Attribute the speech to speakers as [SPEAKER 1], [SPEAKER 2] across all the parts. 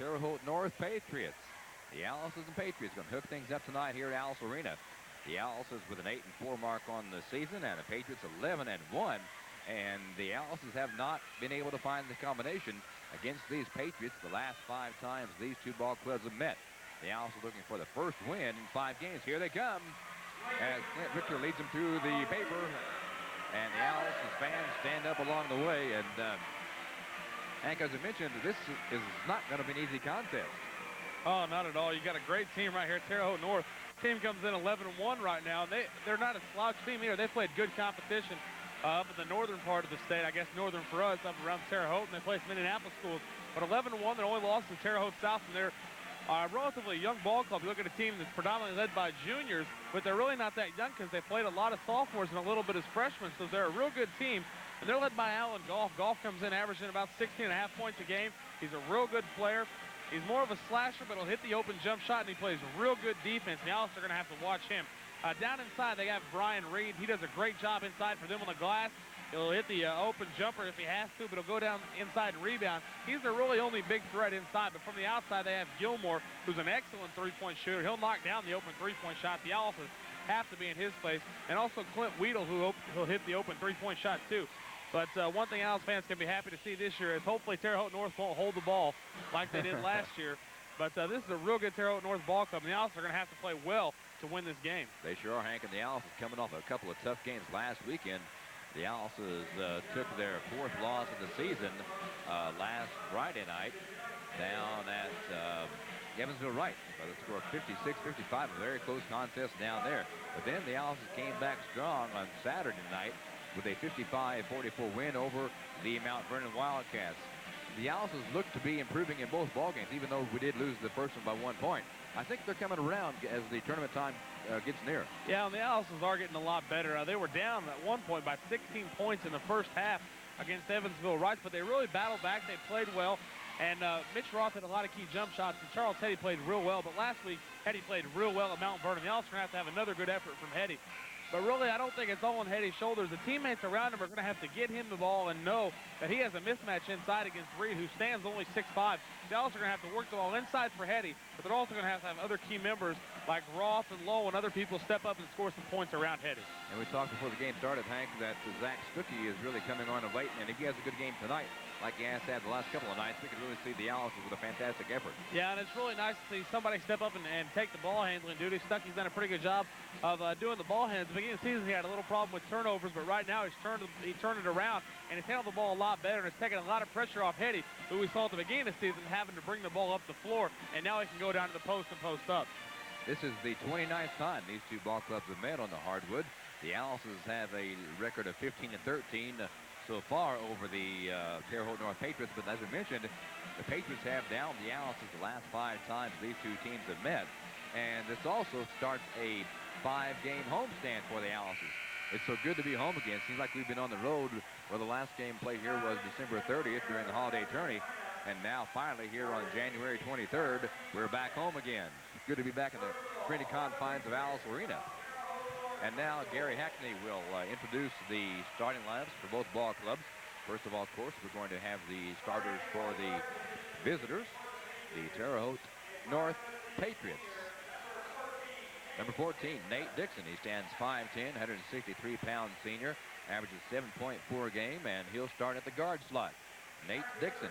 [SPEAKER 1] Terre Haute North Patriots. The Owls and Patriots going to hook things up tonight here at Owls Arena. The Owls with an 8-4 mark on the season, and the Patriots 11-1. And the Owls have not been able to find the combination against these Patriots the last 5 times these two ball clubs have met. The Owls are looking for the first win in 5 games. Here they come as Clint Richter leads them through the paper. And the Owls fans stand up along the way. And Hank, as I mentioned, this is not going to be an easy contest.
[SPEAKER 2] Oh, not at all. You got a great team right here, Terre Haute North. Team comes in 11-1 right now. They're not a slouch team either. They played good competition up in the northern part of the state. I guess northern for us, up around Terre Haute, and they play some Indianapolis schools. But 11-1, their only loss is Terre Haute South, and they're a relatively young ball club. You look at a team that's predominantly led by juniors, but they're really not that young because they played a lot of sophomores and a little bit as freshmen, so they're a real good team. And they're led by Alan Goff. Goff comes in averaging about 16.5 points a game. He's a real good player. He's more of a slasher, but he'll hit the open jump shot, and he plays real good defense. The Owls are going to have to watch him. Down inside, they have Brian Reed. He does a great job inside for them on the glass. He'll hit the open jumper if he has to, but he'll go down inside and rebound. He's their really only big threat inside, but from the outside, they have Gilmore, who's an excellent three-point shooter. He'll knock down the open three-point shot. The Owls have to be in his place. And also Clint Weedle, who'll hit the open three-point shot, too. But one thing Owls fans can be happy to see this year is hopefully Terre Haute North won't hold the ball like they did last year. But this is a real good Terre Haute North ball club, and the Owls are going to have to play well to win this game.
[SPEAKER 1] They sure are, Hank, and the Owls is coming off a couple of tough games last weekend. The Owls took their 4th loss of the season last Friday night down at Evansville Wright by the score of 56-55, a very close contest down there. But then the Owls came back strong on Saturday night with a 55-44 win over the Mount Vernon Wildcats. The Owls look to be improving in both ball games, even though we did lose the first one by 1 point. I think they're coming around as the tournament time gets near.
[SPEAKER 2] Yeah, and the Owls are getting a lot better. They were down at one point by 16 points in the first half against Evansville Wright, but they really battled back. They played well, and Mitch Roth had a lot of key jump shots, and Charles Hetty played real well. But last week, Hetty played real well at Mount Vernon. The Owls are going to have another good effort from Hetty. But really, I don't think it's all on Hetty's shoulders. The teammates around him are going to have to get him the ball and know that he has a mismatch inside against Reed, who stands only 6'5". The Owls are going to have to work the ball inside for Hetty, but they're also going to have other key members like Roth and Lowe and other people step up and score some points around Hetty.
[SPEAKER 1] And we talked before the game started, Hank, that Zach Stuckey is really coming on of late, and if he has a good game tonight, like he has had the last couple of nights, we can really see the Owls with a fantastic effort.
[SPEAKER 2] Yeah, and it's really nice to see somebody step up and take the ball handling duty. Stuckey's done a pretty good job of doing the ball handling. At the beginning of the season, he had a little problem with turnovers, but right now he turned it around, and he's handled the ball a lot better, and it's taken a lot of pressure off Hetty, who we saw at the beginning of the season having to bring the ball up the floor, and now he can go down to the post and post up.
[SPEAKER 1] This is the 29th time these two ball clubs have met on the hardwood. The Owls have a record of 15-13 so far over the Terre Haute North Patriots, but as we mentioned, the Patriots have down the Owls the last 5 times these two teams have met, and this also starts a 5-game homestand for the Owls. It's so good to be home again. Seems like we've been on the road where the last game played here was December 30th during the holiday tourney, and now finally here on January 23rd, we're back home again. It's good to be back in the friendly confines of Owls Arena. And now Gary Hackney will introduce the starting lineups for both ball clubs. First of all, of course, we're going to have the starters for the visitors, the Terre Haute North Patriots. Number 14, Nate Dixon. He stands 5'10", 163-pound senior, averages 7.4 a game, and he'll start at the guard slot. Nate Dixon.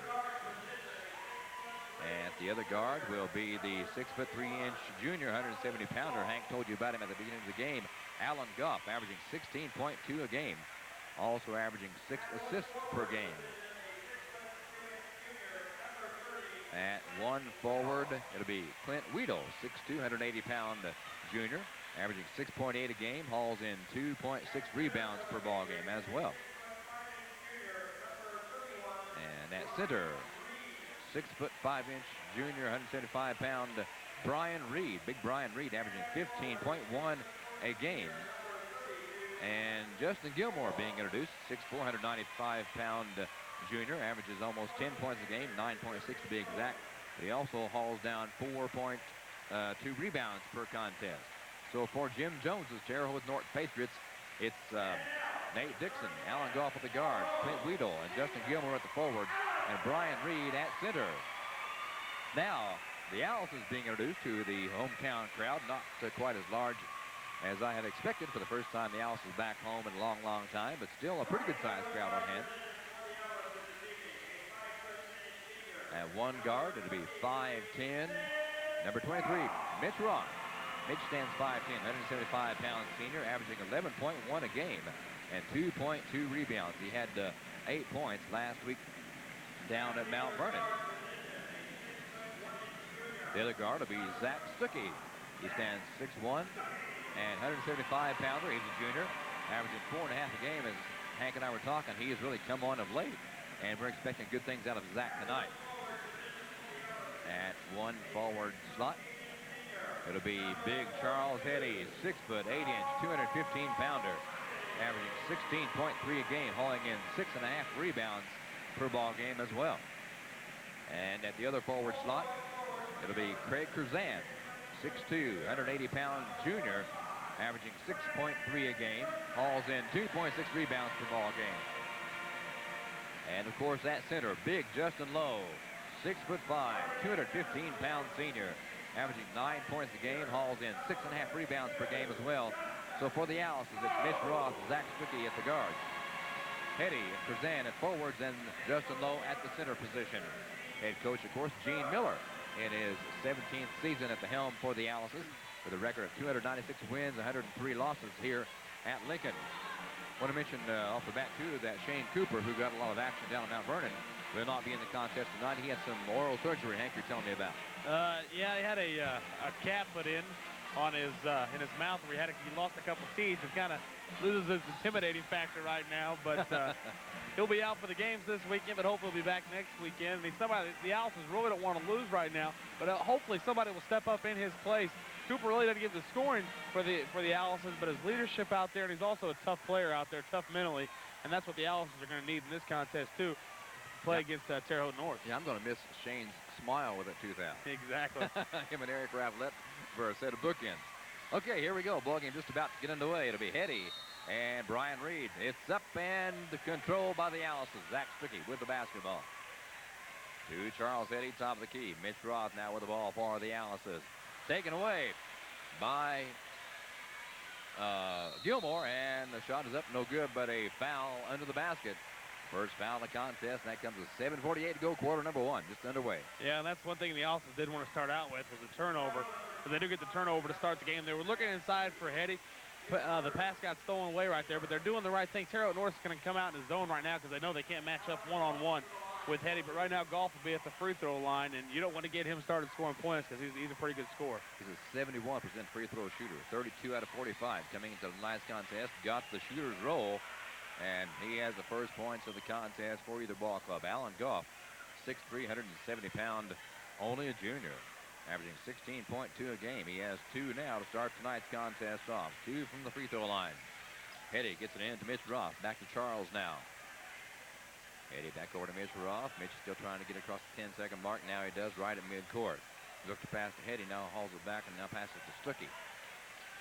[SPEAKER 1] And the other guard will be the 6'3" junior, 170-pounder. Hank told you about him at the beginning of the game. Alan Goff, averaging 16.2 a game. Also averaging 6 assists per game. At 1 forward, it'll be Clint Weedle, 6'2", 180-pound junior, averaging 6.8 a game, hauls in 2.6 rebounds per ball game as well. And at center, 6'5" junior, 175-pound Brian Reed. Big Brian Reed averaging 15.1 a game. And Justin Gilmore being introduced, 6'4", 195-pound junior, averages almost 10 points a game, 9.6 to be exact. But he also hauls down 4.2 rebounds per contest. So for Jim Jones's Terre Haute North Patriots, it's Nate Dixon, Alan Goff at the guard, Clint Weedle, and Justin Gilmore at the forward, and Brian Reed at center. Now, the Owls is being introduced to the hometown crowd, not quite as large as I had expected for the first time the Owls is back home in a long, long time, but still a pretty good-sized crowd on hand. At one guard, it'll be 5'10", number 23, Mitch Roth. Mitch stands 5'10", 175-pound senior, averaging 11.1 a game and 2.2 rebounds. He had 8 points last week down at Mount Vernon. The other guard will be Zach Stuckey. He stands 6'1", and 175-pounder. He's a junior, averaging 4.5 a game. As Hank and I were talking, he has really come on of late, and we're expecting good things out of Zach tonight. At one forward slot, it'll be big Charles Hetty, 6 foot 8 inch, 215-pounder, averaging 16.3 a game, hauling in 6.5 rebounds per ball game as well. And at the other forward slot, it'll be Craig Curzan, 6'2", 180-pound junior, averaging 6.3 a game, hauls in 2.6 rebounds per ball game. And of course, at center, big Justin Lowe, 6'5", 215-pound senior, averaging 9 points a game, hauls in 6.5 rebounds per game as well. So for the Owls, it's Mitch Roth, Zach Stuckey at the guards, Hetty and Curzan at forwards, and Justin Lowe at the center position. Head coach, of course, Gene Miller, in his 17th season at the helm for the Owls, with a record of 296 wins, 103 losses here at Lincoln. I want to mention off the bat, too, that Shane Cooper, who got a lot of action down at Mount Vernon, will not be in the contest tonight. He had some oral surgery, Hank, you're telling me about.
[SPEAKER 2] Yeah, he had a cap put in his mouth where he lost a couple teeth. It kind of loses his intimidating factor right now, but he'll be out for the games this weekend, but hopefully he'll be back next weekend. I mean, the Owls really don't want to lose right now, but hopefully somebody will step up in his place. Cooper really doesn't give the scoring for the Allisons, but his leadership out there, and he's also a tough player out there, tough mentally, and that's what the Allisons are going to need in this contest, too. Play against Terre Haute North.
[SPEAKER 1] Yeah, I'm going to miss Shane's smile with that tooth out.
[SPEAKER 2] Exactly.
[SPEAKER 1] Him and Eric Ravlette for a set of bookends. Okay, here we go. Ball game just about to get underway. It'll be Hetty and Brian Reed. It's up and controlled by the Allisons. Zach Stuckey with the basketball. To Charles Hetty, top of the key. Mitch Roth now with the ball for the Allisons. Taken away by Gilmore, and the shot is up, no good, but a foul under the basket. First foul in the contest, and that comes with 7:48 to go, quarter number one, just underway.
[SPEAKER 2] Yeah, and that's one thing the Allisons did want to start out with, was a turnover. But they do get the turnover to start the game. They were looking inside for Hetty. The pass got stolen away right there, but they're doing the right thing. Terre Haute North is going to come out in the zone right now because they know they can't match up one-on-one with Hetty. But right now, Golf will be at the free throw line, and you don't want to get him started scoring points because he's a pretty good scorer.
[SPEAKER 1] He's a 71% free throw shooter, 32 out of 45 coming into tonight's contest. Got the shooter's roll. And he has the first points of the contest for either ball club. Alan Goff, 6'3", 170-pound, only a junior, averaging 16.2 a game. He has 2 now to start tonight's contest off. 2 from the free throw line. Hetty gets it in to Mitch Roth. Back to Charles now. Hetty back over to Mitch Roth. Mitch still trying to get across the 10-second mark. Now he does right at midcourt. Look to pass to Hetty. Now hauls it back and now passes to Stuckey.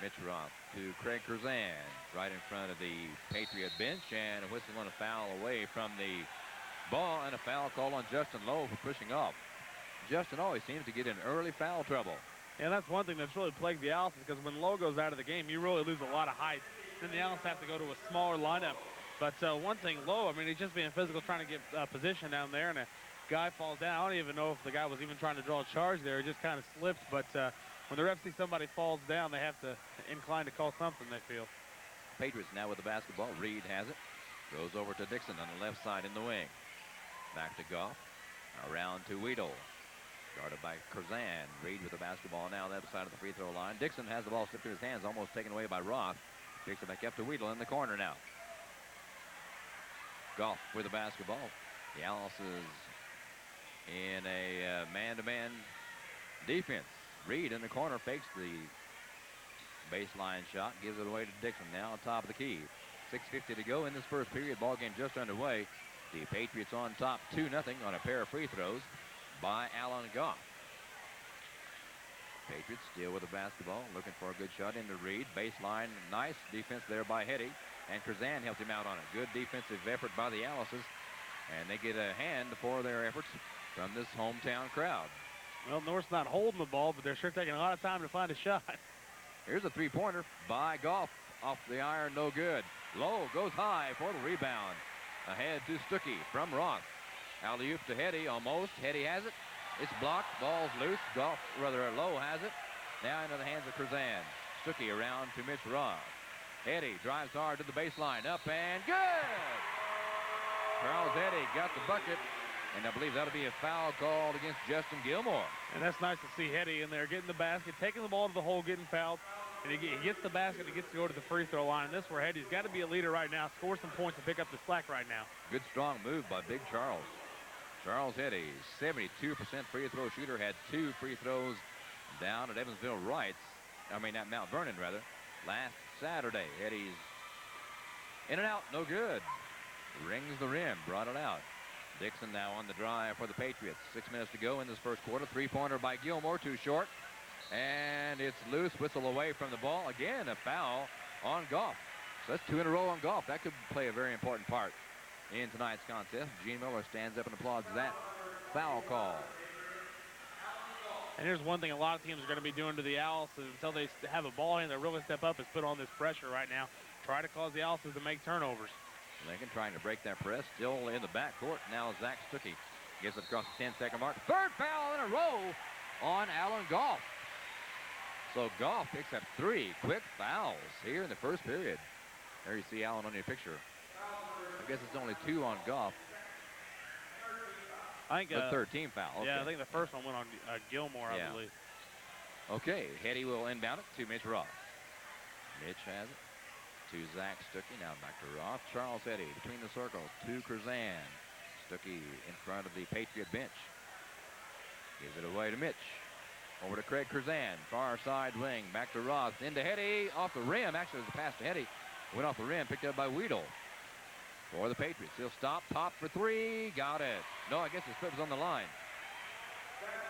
[SPEAKER 1] Mitch Roth to Craig Curzan, right in front of the Patriot bench, and a whistle and a foul away from the ball, and a foul call on Justin Lowe for pushing off. Justin always seems to get in early foul trouble.
[SPEAKER 2] And that's one thing that's really plagued the Owls, because when Lowe goes out of the game, you really lose a lot of height. Then the Owls have to go to a smaller lineup. But one thing, Lowe, I mean, he's just being physical, trying to get position down there, and a guy falls down. I don't even know if the guy was even trying to draw a charge there. He just kind of slipped, but when the refs see somebody falls down, they have to incline to call something, they feel.
[SPEAKER 1] Patriots now with the basketball. Reed has it. Goes over to Dixon on the left side in the wing. Back to Goff. Around to Weedle. Guarded by Curzan. Reed with the basketball now on the other side of the free throw line. Dixon has the ball slipped through his hands, almost taken away by Roth. Picks it back up to Weedle in the corner now. Goff with the basketball. The Alice is in a man-to-man defense. Reed in the corner fakes the baseline shot, gives it away to Dixon now on top of the key. 6:50 to go in this first period. Ball game just underway. The Patriots on top 2-0 on a pair of free throws by Alan Goff. Patriots still with the basketball, looking for a good shot into Reed. Baseline, nice defense there by Hetty, and Curzan helped him out on it. Good defensive effort by the Alices, and they get a hand for their efforts from this hometown crowd.
[SPEAKER 2] Well, North's not holding the ball, but they're sure taking a lot of time to find a shot.
[SPEAKER 1] Here's a three-pointer by Goff. Off the iron, no good. Lowe goes high for the rebound. Ahead to Stuckey from Roth. Alley-oop to Hetty, almost. Hetty has it. It's blocked. Ball's loose. Lowe has it. Now into the hands of Curzan. Stuckey around to Mitch Roth. Hetty drives hard to the baseline. Up and good! Charles Hetty got the bucket. And I believe that'll be a foul called against Justin Gilmore.
[SPEAKER 2] And that's nice to see Hetty in there getting the basket, taking the ball to the hole, getting fouled. And he gets the basket, he gets to go to the free throw line. And this is where Hetty's got to be a leader right now, score some points and pick up the slack right now.
[SPEAKER 1] Good strong move by Big Charles. Charles Hetty, 72% free throw shooter, had 2 free throws down at Mount Vernon rather, last Saturday. Hetty's in and out, no good. Rings the rim, brought it out. Dixon now on the drive for the Patriots. 6 minutes to go in this first quarter. Three-pointer by Gilmore, too short. And it's loose, whistle away from the ball. Again, a foul on Goff. So that's 2 in a row on Goff. That could play a very important part in tonight's contest. Gene Miller stands up and applauds that foul call.
[SPEAKER 2] And here's one thing a lot of teams are going to be doing to the Owls until they have a ball in, they really step up is put on this pressure right now. Try to cause the Owls to make turnovers.
[SPEAKER 1] Lincoln trying to break that press, still in the backcourt. Now Zach Stuckey gets it across the 10-second mark. Third foul in a row on Alan Goff. So Goff picks up 3 quick fouls here in the first period. There you see Allen on your picture. I guess it's only 2 on Goff.
[SPEAKER 2] I think
[SPEAKER 1] the 13 foul. Okay.
[SPEAKER 2] Yeah, I think the first one went on Gilmore, I believe.
[SPEAKER 1] Okay, Hetty will inbound it to Mitch Roth. Mitch has it to Zach Stuckey. Now back to Roth. Charles Hetty between the circles to Curzan. Stuckey in front of the Patriot bench. Gives it away to Mitch. Over to Craig Curzan. Far side wing. Back to Roth. Into Hetty. Off the rim. Actually, it was a pass to Hetty. Went off the rim. Picked up by Weedle. For the Patriots. He'll stop. Pop for 3. Got it. No, I guess his foot was on the line.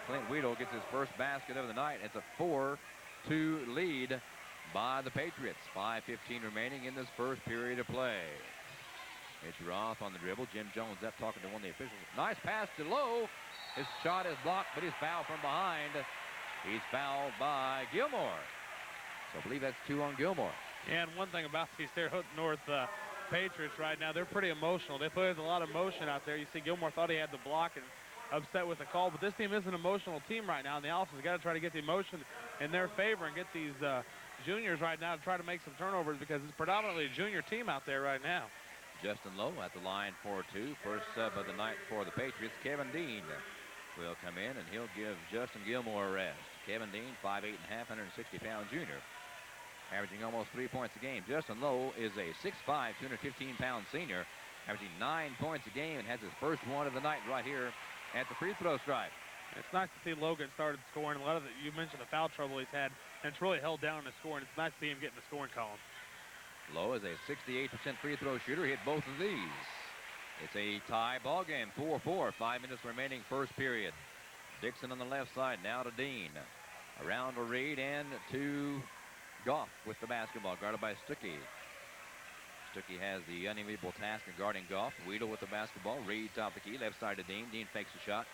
[SPEAKER 1] Clint Weedle gets his first basket of the night. It's a 4-2 lead by the Patriots. 5:15 remaining in this first period of play. Mitch Roth on the dribble. Jim Jones up talking to one of the officials. Nice pass to Lowe. His shot is blocked, but he's fouled from behind. He's fouled by Gilmore. So I believe that's 2 on Gilmore.
[SPEAKER 2] Yeah, and one thing about these Terre Haute North Patriots right now, they're pretty emotional. They put a lot of emotion out there. You see Gilmore thought he had the block and upset with the call, but this team is an emotional team right now, and the Owls has got to try to get the emotion in their favor and get these juniors right now to try to make some turnovers because it's predominantly a junior team out there right now.
[SPEAKER 1] Justin Lowe at the line for 2. First sub of the night for the Patriots. Kevin Dean will come in, and he'll give Justin Gilmore a rest. Kevin Dean, 5'8 and a half, 160-pound junior, averaging almost 3 points a game. Justin Lowe is a 6'5", 215-pound senior, averaging 9 points a game and has his first one of the night right here at the free throw stripe.
[SPEAKER 2] It's nice to see Logan started scoring. A lot of you mentioned the foul trouble he's had, and it's really held down in the scoring. It's nice to see him get in the scoring column.
[SPEAKER 1] Lowe is a 68% free throw shooter. Hit both of these. It's a tie ball game, 4-4. 5 minutes remaining, first period. Dixon on the left side, now to Dean. Around to Reed and to Goff with the basketball, guarded by Stuckey. Stuckey has the unenviable task of guarding Goff. Weedle with the basketball. Reed top the key, left side to Dean. Dean fakes a shot.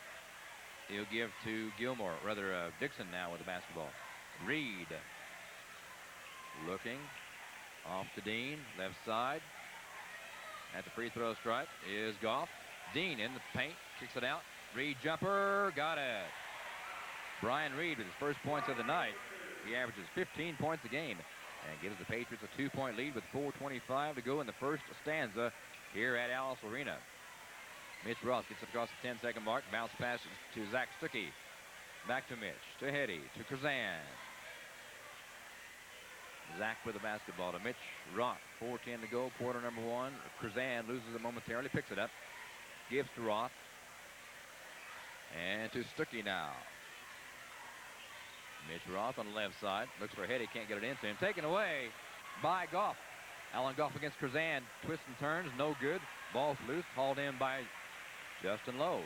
[SPEAKER 1] He'll give to Gilmore, Dixon now with the basketball. Reed looking off to Dean, left side. At the free throw stripe is Goff. Dean in the paint, kicks it out. Reed jumper, got it. Brian Reed with his first points of the night. He averages 15 points a game and gives the Patriots a 2-point lead with 4:25 to go in the first stanza here at Alice Arena. Mitch Ross gets it across the 10-second mark. Bounce pass to Zach Stuckey. Back to Mitch, to Hetty, to Curzan. Zach with the basketball to Mitch Roth. 4:10 to go, quarter number 1. Curzan loses it momentarily, picks it up. Gives to Roth. And to Stuckey now. Mitch Roth on the left side. Looks for Hetty, can't get it into him. Taken away by Goff. Alan Goff against Curzan. Twists and turns, no good. Ball's loose, hauled in by Justin Lowe.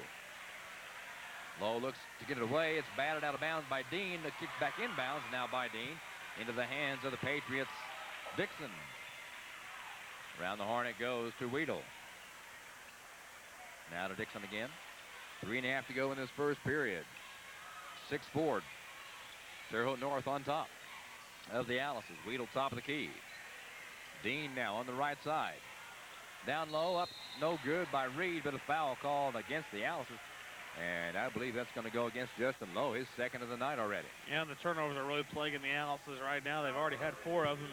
[SPEAKER 1] Lowe looks to get it away. It's batted out of bounds by Dean. The kick back inbounds now by Dean. Into the hands of the Patriots. Dixon. Around the horn it goes to Weedle. Now to Dixon again. 3.5 to go in this first period. 6-4. Terre Haute North on top of the Alice's. Weedle top of the key. Dean now on the right side. Down low, up, no good by Reed, but a foul called against the Alice's. And I believe that's going to go against Justin Lowe, his second of the night already.
[SPEAKER 2] Yeah, and the turnovers are really plaguing the Alice's right now. They've already had 4 of them.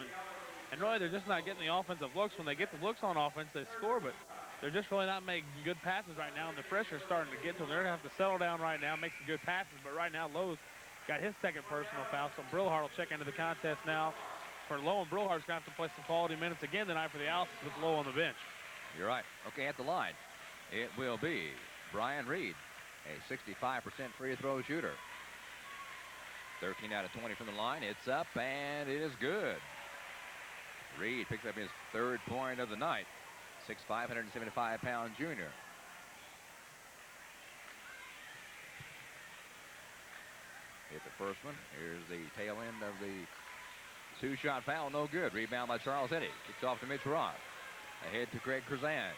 [SPEAKER 2] And really, they're just not getting the offensive looks. When they get the looks on offense, they score, but they're just really not making good passes right now, and the pressure's starting to get to them. They're going to have to settle down right now, make some good passes, but right now, Lowe's got his second personal foul, so Brillhart will check into the contest now. For Lowe, and Brillhart's going to have to play some quality minutes again tonight for the Alice's with Lowe on the bench.
[SPEAKER 1] You're right. Okay, at the line, it will be Brian Reed, a 65% free throw shooter. 13 out of 20 from the line. It's up, and it is good. Reed picks up his 3rd point of the night. 6'5", 175-pound junior. Hit the first one. Here's the tail end of the 2-shot foul. No good. Rebound by Charles Eddy. Kicks off to Mitch Roth. Ahead to Craig Curzan.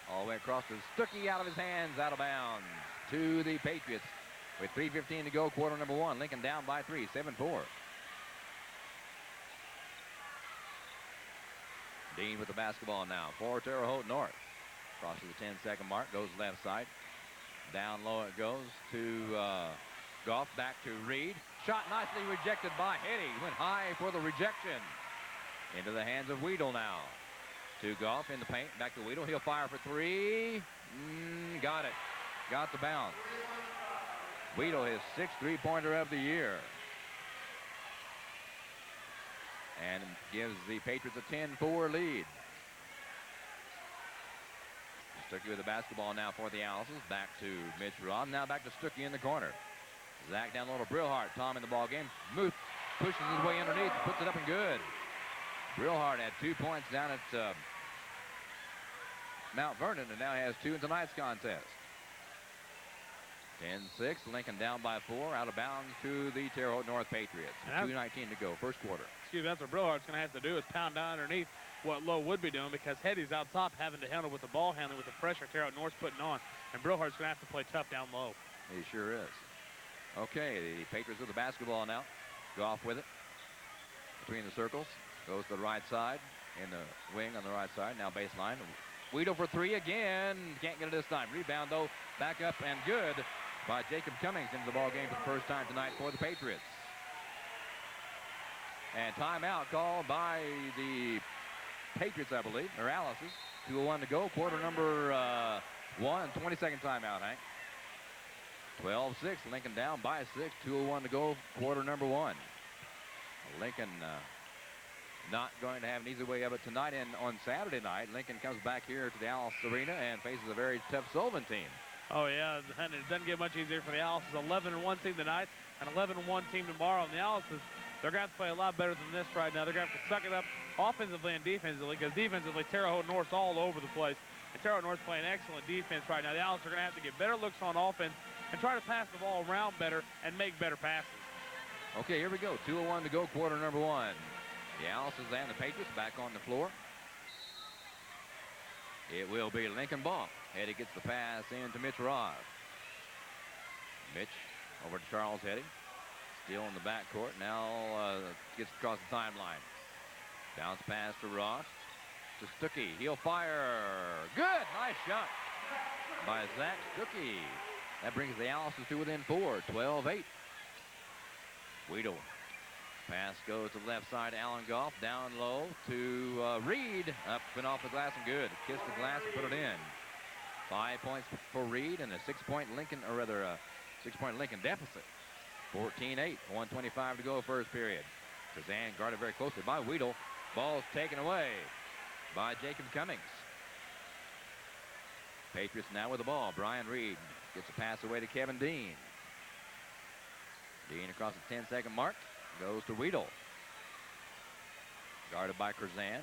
[SPEAKER 1] All the way across to Stuckey, out of his hands, out of bounds. To the Patriots with 3:15 to go, quarter number 1. Lincoln down by 3, 7-4. Dean with the basketball now for Terre Haute North. Crosses the 10-second mark, goes left side. Down low it goes to Goff, back to Reed. Shot nicely rejected by Eddy. Went high for the rejection. Into the hands of Weedle now. To Goff in the paint, back to Weedle. He'll fire for 3. Got it. Got the bounce. Weedle, his 6th three-pointer of the year. And gives the Patriots a 10-4 lead. Stuckey with the basketball now for the Alice's. Back to Mitch Roth. Now back to Stuckey in the corner. Zach down low to Brillhart. Tom in the ball game. Muth pushes his way underneath. Puts it up and good. Brillhart had 2 points down at Mount Vernon and now has 2 in tonight's contest. 10-6. Lincoln down by 4. Out of bounds to the Terre Haute North Patriots. 2:19 to go. First quarter.
[SPEAKER 2] Excuse me, that's what Brillhart's going to have to do is pound down underneath what Lowe would be doing because Hetty's out top having to handle with the ball handling with the pressure Terre Haute North's putting on. And Brillhart's going to have to play tough down low.
[SPEAKER 1] He sure is. Okay, the Patriots with the basketball now. Goff with it. Between the circles. Goes to the right side. In the wing on the right side. Now baseline. Weedle for 3 again. Can't get it this time. Rebound, though. Back up and good by Jacob Cummings into the ball game for the first time tonight for the Patriots. And timeout called by the Patriots, I believe, or Alice's. 2:01 to go. Quarter number 1. 20-second timeout, Hank. 12-6. Lincoln down by 6. 2:01 to go. Quarter number 1. Lincoln not going to have an easy way of it tonight. And on Saturday night, Lincoln comes back here to the Alice Arena and faces a very tough Sullivan team.
[SPEAKER 2] Oh, yeah, and it doesn't get much easier for the Alice's. 11-1 team tonight, an 11-1 team tomorrow. And the Alice's, they're going to have to play a lot better than this right now. They're going to have to suck it up offensively and defensively because defensively, Terre Haute North's all over the place. And Terre Haute North's playing excellent defense right now. The Alice's are going to have to get better looks on offense and try to pass the ball around better and make better passes.
[SPEAKER 1] Okay, here we go. 2:01 to go, quarter number 1. The Alice's and the Patriots back on the floor. It will be Lincoln ball. Eddy gets the pass in to Mitch Roth. Mitch over to Charles Eddy. Still in the backcourt. Now gets across the timeline. Bounce pass to Roth. To Stuckey. He'll fire. Good. Nice shot by Zach Stuckey. That brings the Alice's to within 4. 12-8. Weedle. Pass goes to the left side. Alan Goff down low to Reed. Up and off the glass and good. Kissed the glass and put it in. 5 points for Reed and a 6-point Lincoln, or rather a 6-point Lincoln deficit. 14-8. 1:25 to go first period. Kazan guarded very closely by Weedle. Ball's taken away by Jacob Cummings. Patriots now with the ball. Brian Reed gets a pass away to Kevin Dean. Dean across the 10-second mark. Goes to Weedle. Guarded by Curzan.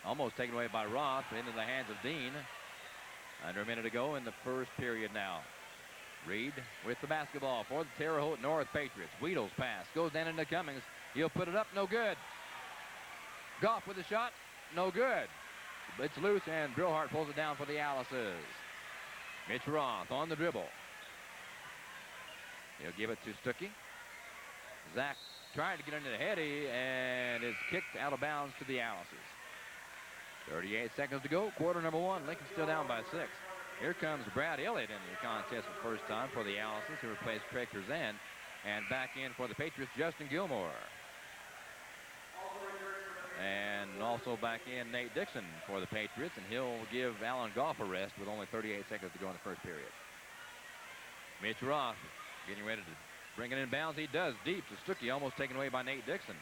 [SPEAKER 1] Almost taken away by Roth into the hands of Dean. Under a minute to go in the first period now. Reed with the basketball for the Terre Haute North Patriots. Weedle's pass goes down into Cummings. He'll put it up. No good. Goff with a shot. No good. It's loose and Brillhart pulls it down for the Alice's. Mitch Roth on the dribble. He'll give it to Stuckey. Zach trying to get into the heady, and is kicked out of bounds to the Alice's. 38 seconds to go, quarter number one. Lincoln still down by 6. Here comes Brad Elliott in the contest for the first time for the Alice's, who replaced Craig Curzan. And back in for the Patriots, Justin Gilmore. And also back in Nate Dixon for the Patriots, and he'll give Alan Goff a rest with only 38 seconds to go in the first period. Mitch Roth getting ready to bring it in bounds. He does deep to Stuckey, almost taken away by Nate Dixon.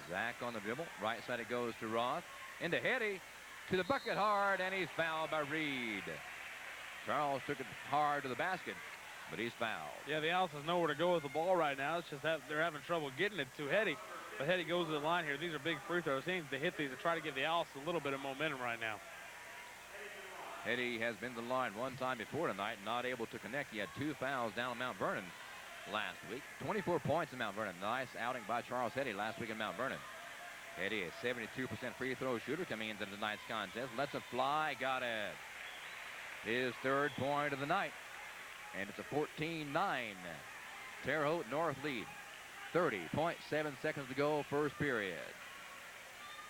[SPEAKER 1] Zach on the dribble. Right side it goes to Roth. Into Hetty, to the bucket hard, and he's fouled by Reed. Charles took it hard to the basket, but he's fouled.
[SPEAKER 2] Yeah, the Alice's know where to go with the ball right now. It's just that they're having trouble getting it to Hetty. But Hetty goes to the line here. These are big free throws. He needs to hit these to try to give the Alice a little bit of momentum right now.
[SPEAKER 1] Hetty has been to the line one time before tonight, not able to connect. He had 2 fouls down in Mount Vernon last week. 24 points in Mount Vernon. Nice outing by Charles Hetty last week in Mount Vernon. Hetty, a 72% free throw shooter coming into tonight's contest. Lets it fly. Got it. His 3rd point of the night. And it's a 14-9. Terre Haute North lead. 30.7 seconds to go, first period.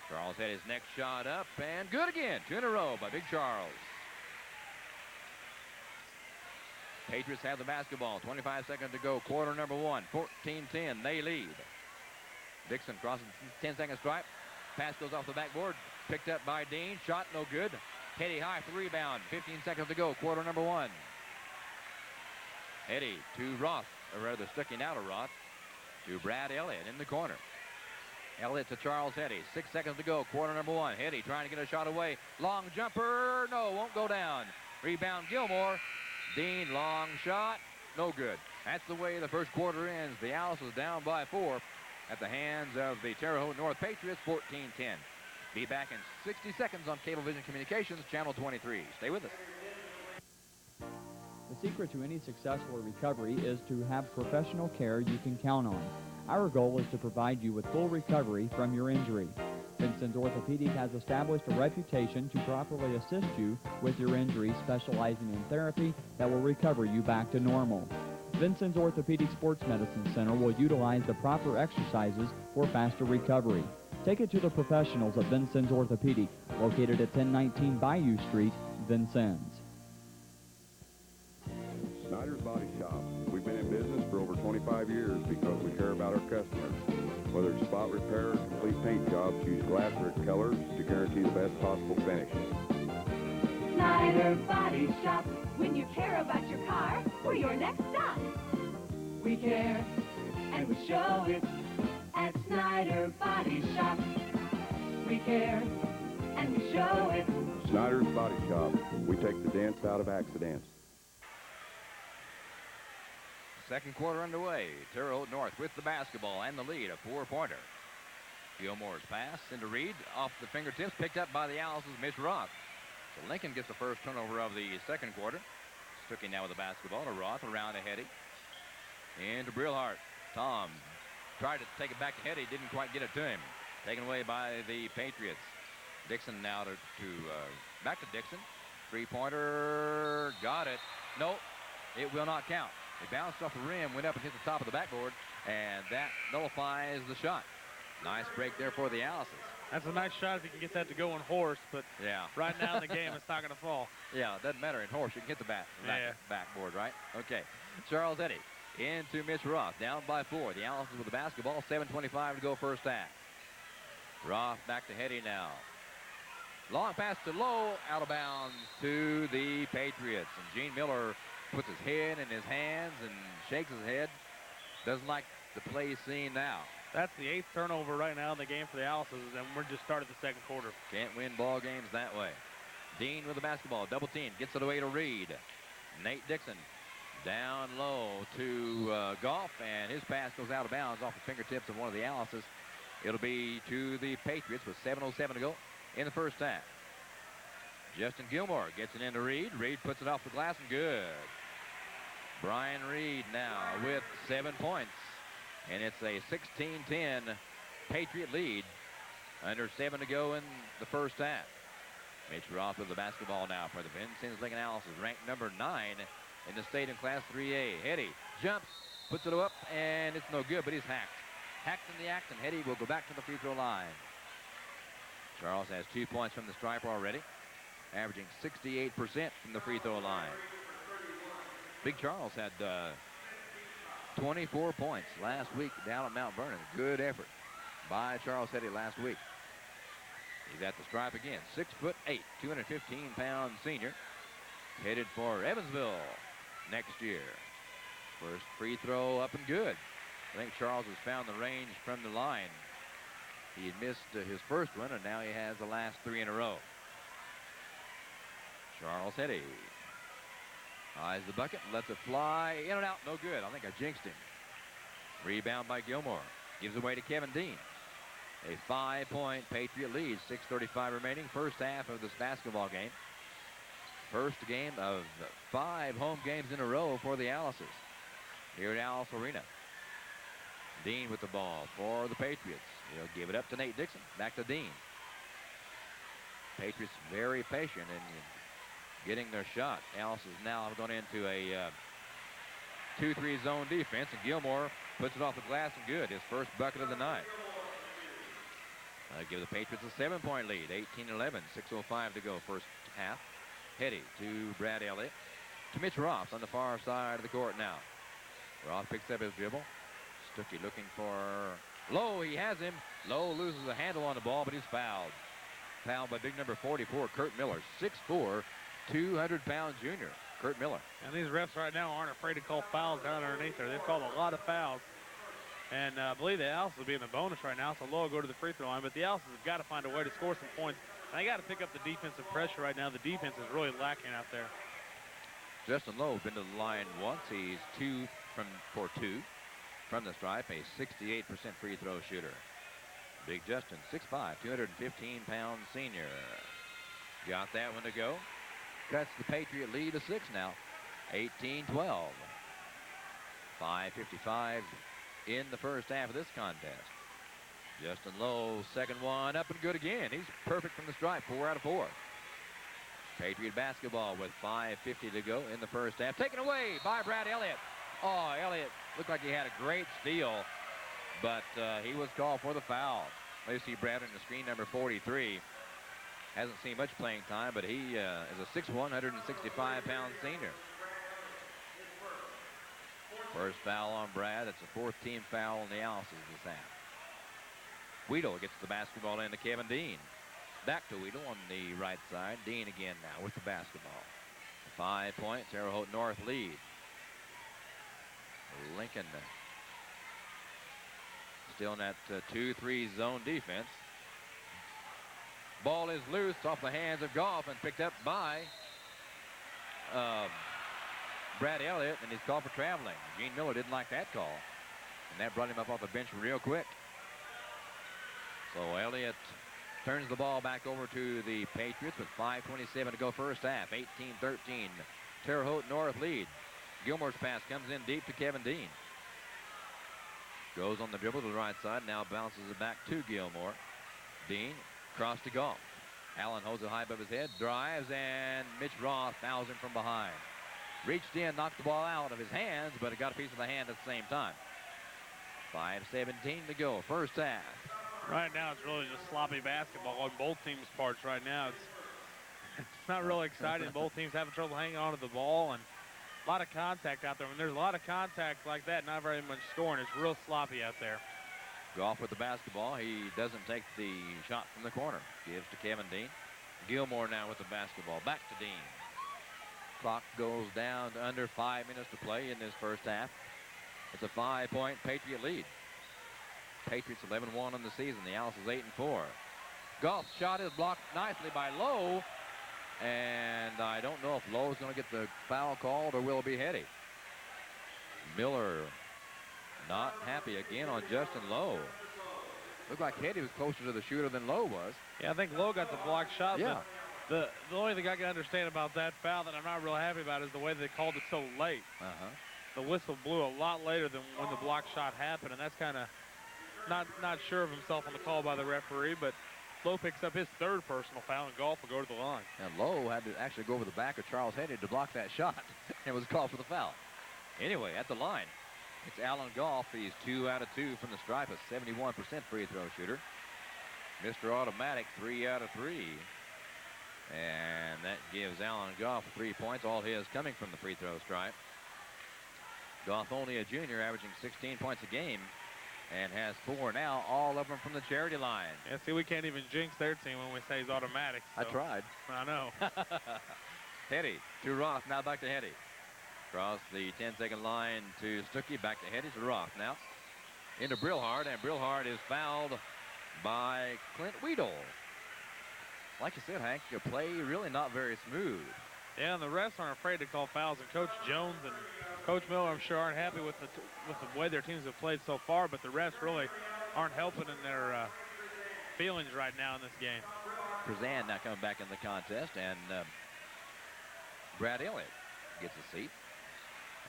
[SPEAKER 1] Charles had his next shot up, and good again. 2 in a row by Big Charles. Patriots have the basketball. 25 seconds to go, quarter number one. 14-10, they lead. Dixon crosses 10-second stripe. Pass goes off the backboard. Picked up by Dean. Shot no good. Hetty high for the rebound. 15 seconds to go, quarter number one. Hetty to Roth, or rather Stuckey now to Roth. To Brad Elliott in the corner. Elliott to Charles Hetty. 6 seconds to go, quarter number one. Hetty trying to get a shot away. Long jumper. No, won't go down. Rebound Gilmore. Dean, long shot. No good. That's the way the first quarter ends. The Alice was down by 4 at the hands of the Terre Haute North Patriots, 14-10. Be back in 60 seconds on Cablevision Communications, Channel 23. Stay with us.
[SPEAKER 3] The secret to any successful recovery is to have professional care you can count on. Our goal is to provide you with full recovery from your injury. Vincent's Orthopedic has established a reputation to properly assist you with your injury, specializing in therapy that will recover you back to normal. Vincent's Orthopedic Sports Medicine Center will utilize the proper exercises for faster recovery. Take it to the professionals at Vincent's Orthopedic, located at 1019 Bayou Street, Vincennes.
[SPEAKER 4] Snyder's Body Shop. We've been in business for over 25 years because we care about our customers. Whether it's spot repair or complete paint jobs, use Glasswork colors to guarantee the best possible finish.
[SPEAKER 5] Snyder Body Shop. When you care about your car, we're your next stop. We care, and we show it at Snyder Body Shop. We care, and we show it.
[SPEAKER 4] Snyder's Body Shop. We take the dents out of accidents.
[SPEAKER 1] Second quarter underway. Terre Haute North with the basketball and the lead, a 4-pointer. Gilmore's pass into Reed, off the fingertips, picked up by the Alice's Mitch Roth. So Lincoln gets the first turnover of the second quarter. Stuckey now with the basketball to Roth, around to Hetty. Into Brillhart. Tom tried to take it back to Hetty, didn't quite get it to him. Taken away by the Patriots. Dixon now back to Dixon. 3-pointer, got it. Nope, it will not count. It bounced off the rim, went up and hit the top of the backboard, and that nullifies the shot. Nice break there for the Alice's.
[SPEAKER 2] That's a nice shot if you can get that to go in horse, but
[SPEAKER 1] yeah,
[SPEAKER 2] right now in the game, it's not going to fall.
[SPEAKER 1] Yeah, it doesn't matter in horse. You can hit the backboard, right? Okay. Charles Eddy into Mitch Roth, down by 4. The Alice's with the basketball, 7:25 to go first half. Roth back to Hetty now. Long pass to Lowe, out of bounds to the Patriots. And Gene Miller puts his head in his hands and shakes his head. Doesn't like the play seen now.
[SPEAKER 2] That's the 8th turnover right now in the game for the Alice's, and we're just started the second quarter.
[SPEAKER 1] Can't win ball games that way. Dean with the basketball, double team, gets it away to Reed. Nate Dixon down low to Goff, and his pass goes out of bounds off the fingertips of one of the Alice's. It'll be to the Patriots with 7:07 to go in the first half. Justin Gilmore gets it into Reed. Reed puts it off the glass and good. Brian Reed now with 7 points. And it's a 16-10 Patriot lead. Under 7 to go in the first half. Mitch Roth with the basketball now for the Vincennes Lincoln Alice's, ranked number 9 in the state in Class 3A. Hetty jumps, puts it up, and it's no good, but he's hacked. Hacked in the act, and Hetty will go back to the free throw line. Charles has 2 points from the stripe already, averaging 68% from the free throw line. Big Charles had 24 points last week down at Mount Vernon. Good effort by Charles Hetty last week. He's at the stripe again. 6'8", 215-pound senior. Headed for Evansville next year. First free throw up and good. I think Charles has found the range from the line. He had missed his first one, and now he has the last 3 in a row. Charles Hetty eyes the bucket, lets it fly, in and out, no good. I think I jinxed him. Rebound by Gilmore. Gives away to Kevin Dean. A 5-point Patriot lead, 6:35 remaining. First half of this basketball game. First game of 5 home games in a row for the Alices here at Alice Arena. Dean with the ball for the Patriots. He'll give it up to Nate Dixon. Back to Dean. Patriots very patient in getting their shot. Alice is now going into a 2-3 zone defense, and Gilmore puts it off the glass and good. His first bucket of the night. Give the Patriots a 7-point lead. 18-11. 6:05 to go first half. Hetty to Brad Elliott. To Mitch Ross on the far side of the court now. Ross picks up his dribble. Stuckey looking for Lowe. He has him. Lowe loses a handle on the ball, but he's fouled. Fouled by big number 44, Kurt Miller. 6'4", 200-pound junior, Kurt Miller.
[SPEAKER 2] And these refs right now aren't afraid to call fouls down underneath there. They've called a lot of fouls. And I believe the Alice will be in the bonus right now, so Lowe will go to the free throw line. But the Alice have got to find a way to score some points. And they got to pick up the defensive pressure right now. The defense is really lacking out there.
[SPEAKER 1] Justin Lowe been to the line once. He's 2 for 2 from the stripe, a 68% free throw shooter. Big Justin, 6'5", 215-pound senior. Got that one to go. Cuts the Patriot lead to 6 now, 18-12. 5:55 in the first half of this contest. Justin Lowe, second one, up and good again. He's perfect from the stripe, 4 out of 4. Patriot basketball with 5:50 to go in the first half. Taken away by Brad Elliott. Oh, Elliott looked like he had a great steal, but he was called for the foul. You see Brad on the screen, number 43. Hasn't seen much playing time, but he is a 6'1", 165-pound senior. First foul on Brad. It's a 4th team foul on the Alices this half. Weedle gets the basketball in to Kevin Dean. Back to Weedle on the right side. Dean again now with the basketball. 5-point Terre Haute North lead. Lincoln still in that 2-3 zone defense. Ball is loose off the hands of Goff and picked up by Brad Elliott, and he's called for traveling. Gene Miller didn't like that call, and that brought him up off the bench real quick. So Elliott turns the ball back over to the Patriots with 5:27 to go first half. 18-13. Terre Haute North lead. Gilmore's pass comes in deep to Kevin Dean. Goes on the dribble to the right side. Now bounces it back to Gilmore. Dean cross to Goff. Allen holds it high above his head. Drives, and Mitch Roth fouls him from behind. Reached in, knocked the ball out of his hands, but it got a piece of the hand at the same time. 5:17 to go first half.
[SPEAKER 2] Right now, it's really just sloppy basketball on both teams' parts right now. It's not really exciting. Both teams having trouble hanging on to the ball, and a lot of contact out there. When there's a lot of contact like that, not very much scoring. It's real sloppy out there.
[SPEAKER 1] Goff with the basketball. He doesn't take the shot from the corner. Gives to Kevin Dean. Gilmore now with the basketball. Back to Dean. Clock goes down to under 5 minutes to play in this first half. It's a 5-point Patriot lead. Patriots 11-1 on the season. The Alice is 8-4. Goff's shot is blocked nicely by Lowe, and I don't know if Lowe's going to get the foul called or will it be Hetty. Miller not happy again on Justin Lowe. Looked like Hetty was closer to the shooter than Lowe was.
[SPEAKER 2] Yeah, I think Lowe got the block shot.
[SPEAKER 1] Yeah.
[SPEAKER 2] But the only thing I can understand about that foul that I'm not real happy about is the way they called it so late. The whistle blew a lot later than when the block shot happened, and that's kind of not sure of himself on the call by the referee, but Lowe picks up his third personal foul, and Golf will go to the line.
[SPEAKER 1] And Lowe had to actually go over the back of Charles Hetty to block that shot and was called for the foul. Anyway, at the line, it's Alan Golf. He's 2 out of 2 from the stripe, a 71% free throw shooter. Mr. Automatic, 3 out of 3. And that gives Alan Goff 3 points, all his coming from the free throw stripe. Goff only a junior, averaging 16 points a game, and has 4 now, all of them from the charity line.
[SPEAKER 2] Yeah, see, we can't even jinx their team when we say he's automatic. So.
[SPEAKER 1] I tried.
[SPEAKER 2] I know.
[SPEAKER 1] Hetty to Roth, now back to Hetty. Across the 10-second line to Stuckey, back to Hetty to Roth now. Into Brillhart, and Brillhart is fouled by Clint Weedle. Like you said, Hank, your play really not very smooth.
[SPEAKER 2] Yeah, and the refs aren't afraid to call fouls, and Coach Jones and Coach Miller, I'm sure, aren't happy with the way their teams have played so far, but the refs really aren't helping in their feelings right now in this game.
[SPEAKER 1] Kazan now coming back in the contest, and Brad Elliott gets a seat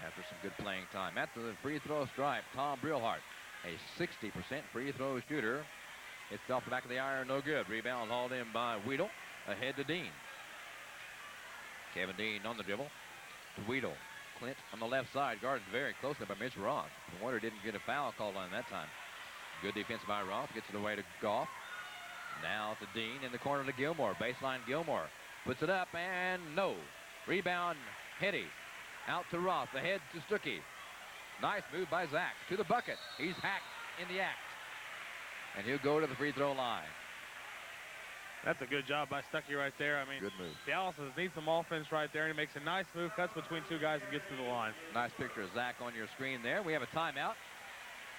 [SPEAKER 1] after some good playing time. At the free throw stripe, Tom Brillhart, a 60% free throw shooter. It's off the back of the iron, no good. Rebound hauled in by Weedle, ahead to Dean. Kevin Dean on the dribble to Weedle. Clint on the left side, guarded very closely by Mitch Roth. No wonder didn't get a foul called on that time. Good defense by Roth, gets it away to Goff. Now to Dean in the corner to Gilmore. Baseline Gilmore puts it up, and no. Rebound Hetty. Out to Roth, ahead to Stuckey. Nice move by Zach to the bucket. He's hacked in the act. And he'll go to the free throw line.
[SPEAKER 2] That's a good job by Stuckey right there. I mean,
[SPEAKER 1] good move.
[SPEAKER 2] The Allisons need some offense right there, and he makes a nice move, cuts between two guys, and gets to the line.
[SPEAKER 1] Nice picture of Zach on your screen there. We have a timeout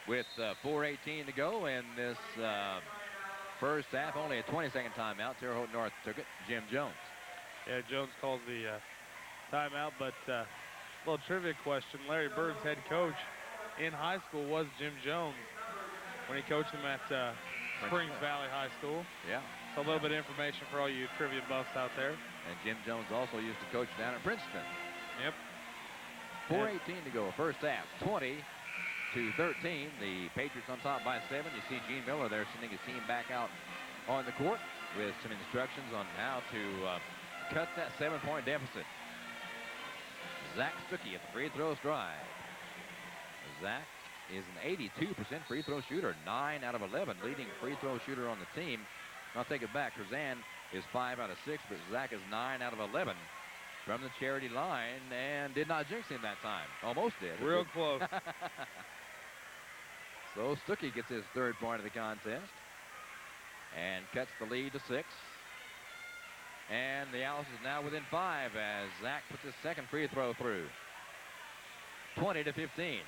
[SPEAKER 1] with 4:18 to go in this first half. Only a 20-second timeout. Terre Haute North took it. Jim Jones.
[SPEAKER 2] Yeah, Jones calls the timeout, but a little trivia question. Larry Bird's head coach in high school was Jim Jones when he coached him at Springs Valley High School.
[SPEAKER 1] Yeah.
[SPEAKER 2] So a little bit of information for all you trivia buffs out there.
[SPEAKER 1] And Jim Jones also used to coach down at Princeton.
[SPEAKER 2] Yep.
[SPEAKER 1] 4:18 to go, first half, 20-13. The Patriots on top by 7. You see Gene Miller there sending his team back out on the court with some instructions on how to cut that 7-point deficit. Zach Stuckey at the free throw strive. Zach is an 82% free throw shooter, 9 out of 11, leading free throw shooter on the team. I'll take it back. Kazan is 5 out of 6, but Zach is 9 out of 11 from the charity line, and did not jinx him that time. Almost did.
[SPEAKER 2] Real close.
[SPEAKER 1] So Stuckey gets his third point of the contest and cuts the lead to 6. And the Alice is now within 5 as Zach puts his second free throw through. 20-15.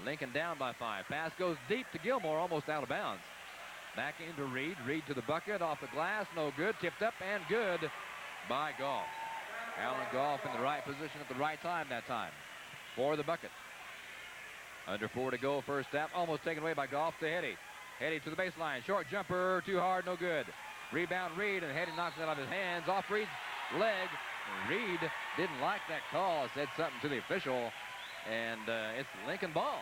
[SPEAKER 1] Lincoln down by 5. Pass goes deep to Gilmore, almost out of bounds. Back into Reed. Reed to the bucket, off the glass, no good. Tipped up and good by Goff. Alan Goff in the right position at the right time that time for the bucket. Under 4 to go, first half. Almost taken away by Goff to Hetty. Hetty to the baseline. Short jumper, too hard, no good. Rebound Reed, and Hetty knocks it out of his hands. Off Reed's leg. Reed didn't like that call. Said something to the official, and it's Lincoln ball.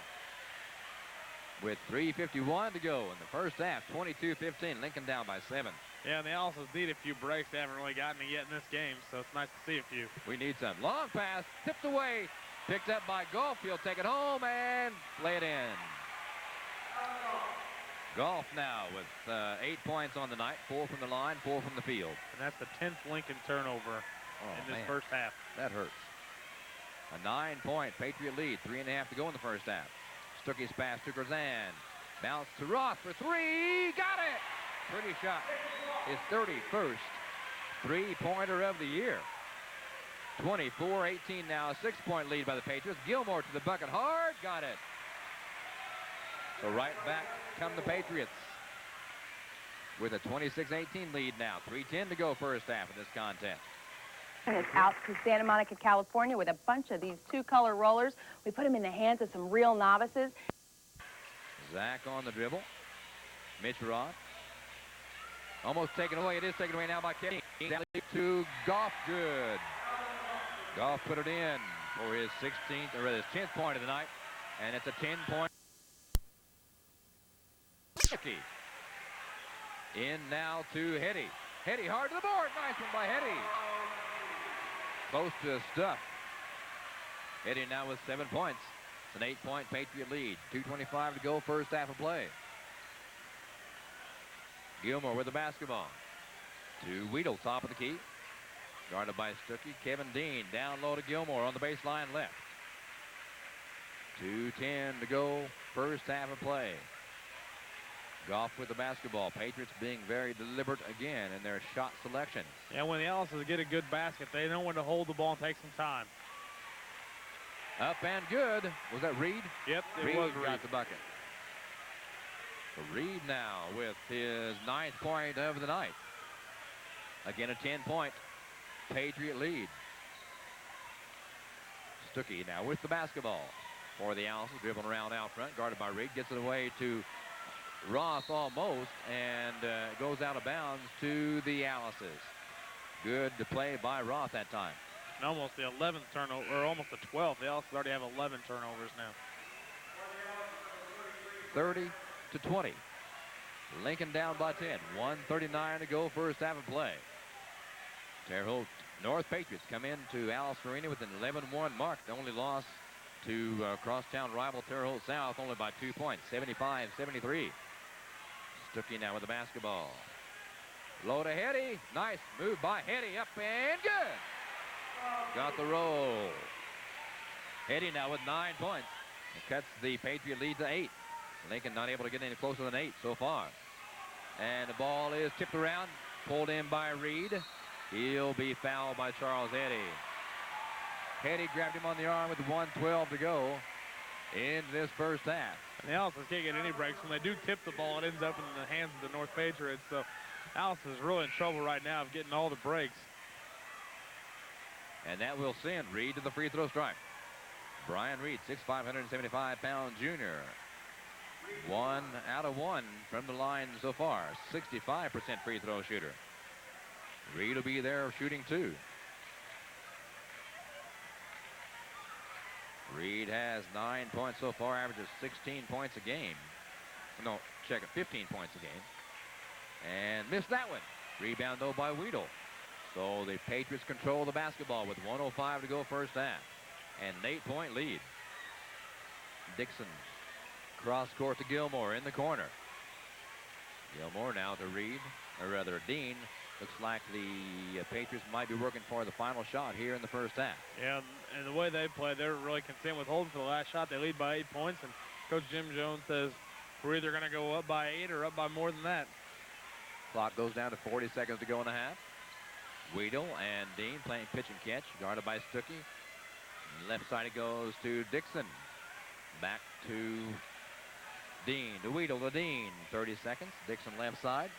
[SPEAKER 1] With 3:51 to go in the first half, 22-15. Lincoln down by 7.
[SPEAKER 2] Yeah, and they also need a few breaks. They haven't really gotten it yet in this game, so it's nice to see a few.
[SPEAKER 1] We need some. Long pass, tipped away, picked up by Goff. He'll take it home and play it in. Goff now with 8 points on the night, 4 from the line, 4 from the field.
[SPEAKER 2] And that's the 10th Lincoln turnover in this first half.
[SPEAKER 1] That hurts. A 9-point Patriot lead, 3.5 to go in the first half. Stuckey's pass to Kazan. Bounce to Roth for 3. Got it! Pretty shot. His 31st three-pointer of the year. 24-18 now, a 6-point lead by the Patriots. Gilmore to the bucket hard. Got it. So right back come the Patriots with a 26-18 lead now. 3:10 to go first half of this contest.
[SPEAKER 6] And it's out to Santa Monica, California with a bunch of these 2-color rollers. We put them in the hands of some real novices.
[SPEAKER 1] Zach on the dribble. Mitch Roth. Almost taken away. It is taken away now by Kevin. To Goff. Good. Goff put it in for his 16th, or his 10th point of the night. And it's a 10-point. In now to Hetty. Hetty hard to the board. Nice one by Hetty. Close to stuff. Hetty now with 7 points. It's an 8-point Patriot lead. 2:25 to go, first half of play. Gilmore with the basketball. To Weedle, top of the key. Guarded by Stuckey. Kevin Dean down low to Gilmore on the baseline left. 2:10 to go, first half of play. Goff with the basketball. Patriots being very deliberate again in their shot selection.
[SPEAKER 2] Yeah, when the Allisons get a good basket, they know when to hold the ball and take some time.
[SPEAKER 1] Up and good. Was that Reed?
[SPEAKER 2] Yep, it
[SPEAKER 1] Reed
[SPEAKER 2] was Reed.
[SPEAKER 1] got the bucket. Reed now with his 9th point of the night. Again, a 10-point Patriot lead. Stuckey now with the basketball for the Allisons, dribbling around out front, guarded by Reed, gets it away to Roth almost, and goes out of bounds to the Allisons. Good to play by Roth that time.
[SPEAKER 2] And almost the 11th turnover, or almost the 12th. The Allisons already have 11 turnovers now.
[SPEAKER 1] 30-20. Lincoln down by 10. 1:39 to go, first half of play. Terre Haute North Patriots come into Alice Arena with an 11-1 mark. The only loss to crosstown rival Terre Haute South only by 2 points, 75-73. Stuckey now with the basketball. Low to Hetty. Nice move by Hetty, up and good. Got the roll. Hetty now with 9 points. It cuts the Patriot lead to 8. Lincoln not able to get any closer than 8 so far. And the ball is tipped around, pulled in by Reed. He'll be fouled by Charles Hetty. Hetty grabbed him on the arm with 1:12 to go in this first half.
[SPEAKER 2] And the Allisons can't get any breaks. When they do tip the ball, it ends up in the hands of the North Patriots. So Allison is really in trouble right now of getting all the breaks.
[SPEAKER 1] And that will send Reed to the free throw stripe. Brian Reed, 6'5", 175-pound junior. 1 out of 1 from the line so far. 65% free throw shooter. Reed will be there shooting 2. Reed has 9 points so far, averages 16 points a game. No, check it, 15 points a game. And missed that one. Rebound, though, by Weedle. So the Patriots control the basketball with 1:05 to go first half. And an 8-point lead. Dixon, cross court to Gilmore in the corner. Gilmore now to Reed, or rather Dean. Looks like the Patriots might be working for the final shot here in the first half.
[SPEAKER 2] Yeah, and the way they play, they're really content with holding for the last shot. They lead by 8 points, and Coach Jim Jones says we're either going to go up by 8 or up by more than that.
[SPEAKER 1] Clock goes down to 40 seconds to go in the half. Weedle and Dean playing pitch and catch, guarded by Stuckey. Left side it goes to Dixon. Back to Dean, to Weedle, to Dean. 30 seconds, Dixon left side.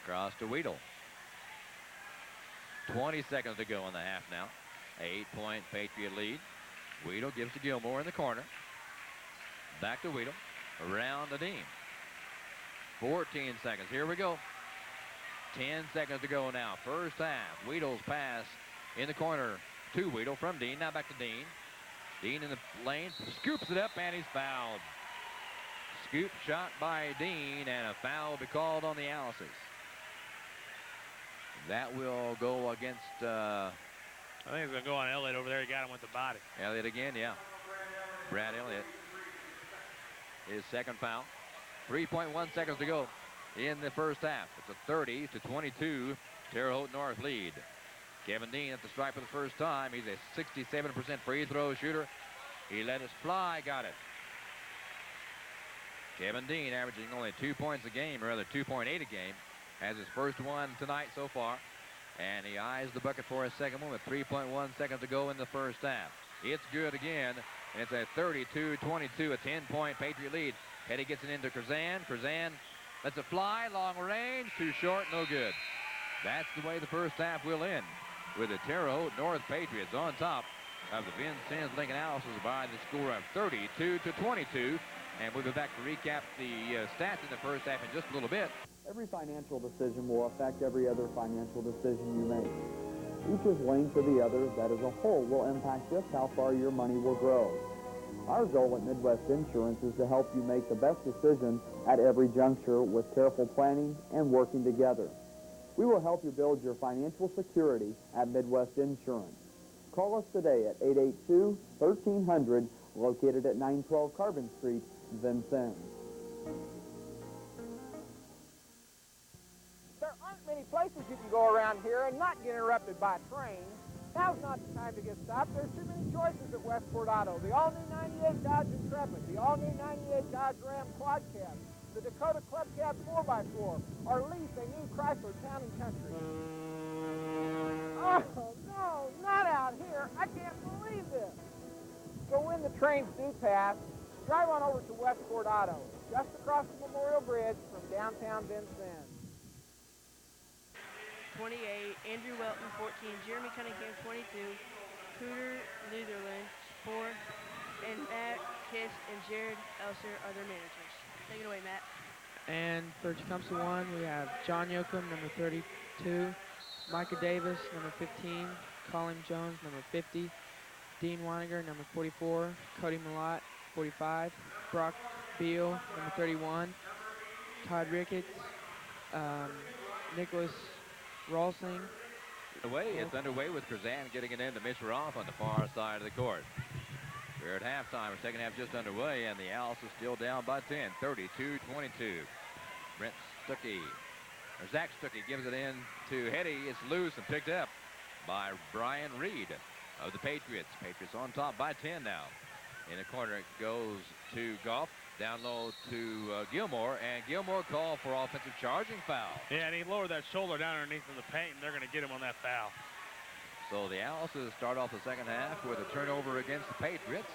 [SPEAKER 1] Cross to Weedle. 20 seconds to go in the half now. 8-point Patriot lead. Weedle gives to Gilmore in the corner. Back to Weedle. Around to Dean. 14 seconds. Here we go. 10 seconds to go now. First half. Weedle's pass in the corner to Weedle from Dean. Now back to Dean. Dean in the lane. Scoops it up and he's fouled. Scoop shot by Dean and a foul will be called on the Allisons. That will go against...
[SPEAKER 2] I think it's going to go on Elliott over there. He got him with the body.
[SPEAKER 1] Elliott again, yeah. Brad Elliott. His second foul. 3.1 seconds to go in the first half. It's a 30-22 Terre Haute North lead. Kevin Dean at the stripe for the first time. He's a 67% free throw shooter. He let us fly, got it. Kevin Dean averaging only 2 points a game, or rather 2.8 a game. Has his first one tonight so far. And he eyes the bucket for his second one with 3.1 seconds to go in the first half. It's good again. And it's a 32-22, a 10-point Patriot lead. Hetty gets it into Curzan. Curzan lets it fly, long range, too short, no good. That's the way the first half will end, with the Terre Haute North Patriots on top of the Vincennes Lincoln Allisons by the score of 32-22. And we'll be back to recap the stats in the first half in just a little bit.
[SPEAKER 3] Every financial decision will affect every other financial decision you make. Each is linked to the other. That as a whole will impact just how far your money will grow. Our goal at Midwest Insurance is to help you make the best decision at every juncture with careful planning and working together. We will help you build your financial security at Midwest Insurance. Call us today at 882-1300, located at 912 Carbon Street, Vincennes.
[SPEAKER 7] There aren't many places you can go around here and not get interrupted by a train. Now's not the time to get stopped. There's too many choices at Westport Auto. The all-new 98 Dodge Intrepid, the all-new 98 Dodge Ram Quad Cab, the Dakota Club Cab 4x4, or lease a new Chrysler Town & Country. Oh, no, not out here. I can't believe this. So when the trains do pass, drive on over to Westport Auto, just across the Memorial Bridge from downtown Vincennes.
[SPEAKER 8] 28, Andrew Welton, 14, Jeremy Cunningham, 22, Cooter Lutherland, 4, and Matt Kiss and Jared Elser are their managers. Take it away, Matt.
[SPEAKER 9] And for Tecumseh 1, we have John Yoakum, number 32, Micah Davis, number 15, Colin Jones, number 50, Dean Weiniger, number 44, Cody Malott, 45, Brock Beal, number 31, Todd Ricketts, Nicholas Rawlsing.
[SPEAKER 1] It's underway with Krzan getting it in to Mitch Roth on the far side of the court. We're at halftime. Our second half just underway, and the Owls are still down by 10, 32-22. Brent Stuckey, or Zach Stuckey, gives it in to Hetty. It's loose and picked up by Brian Reed of the Patriots. Patriots on top by 10 now. In the corner it goes to Goff. Down low to Gilmore, and Gilmore called for offensive charging foul.
[SPEAKER 2] Yeah, and he lowered that shoulder down underneath in the paint, and they're going to get him on that foul.
[SPEAKER 1] So the Owls start off the second half with a turnover against the Patriots.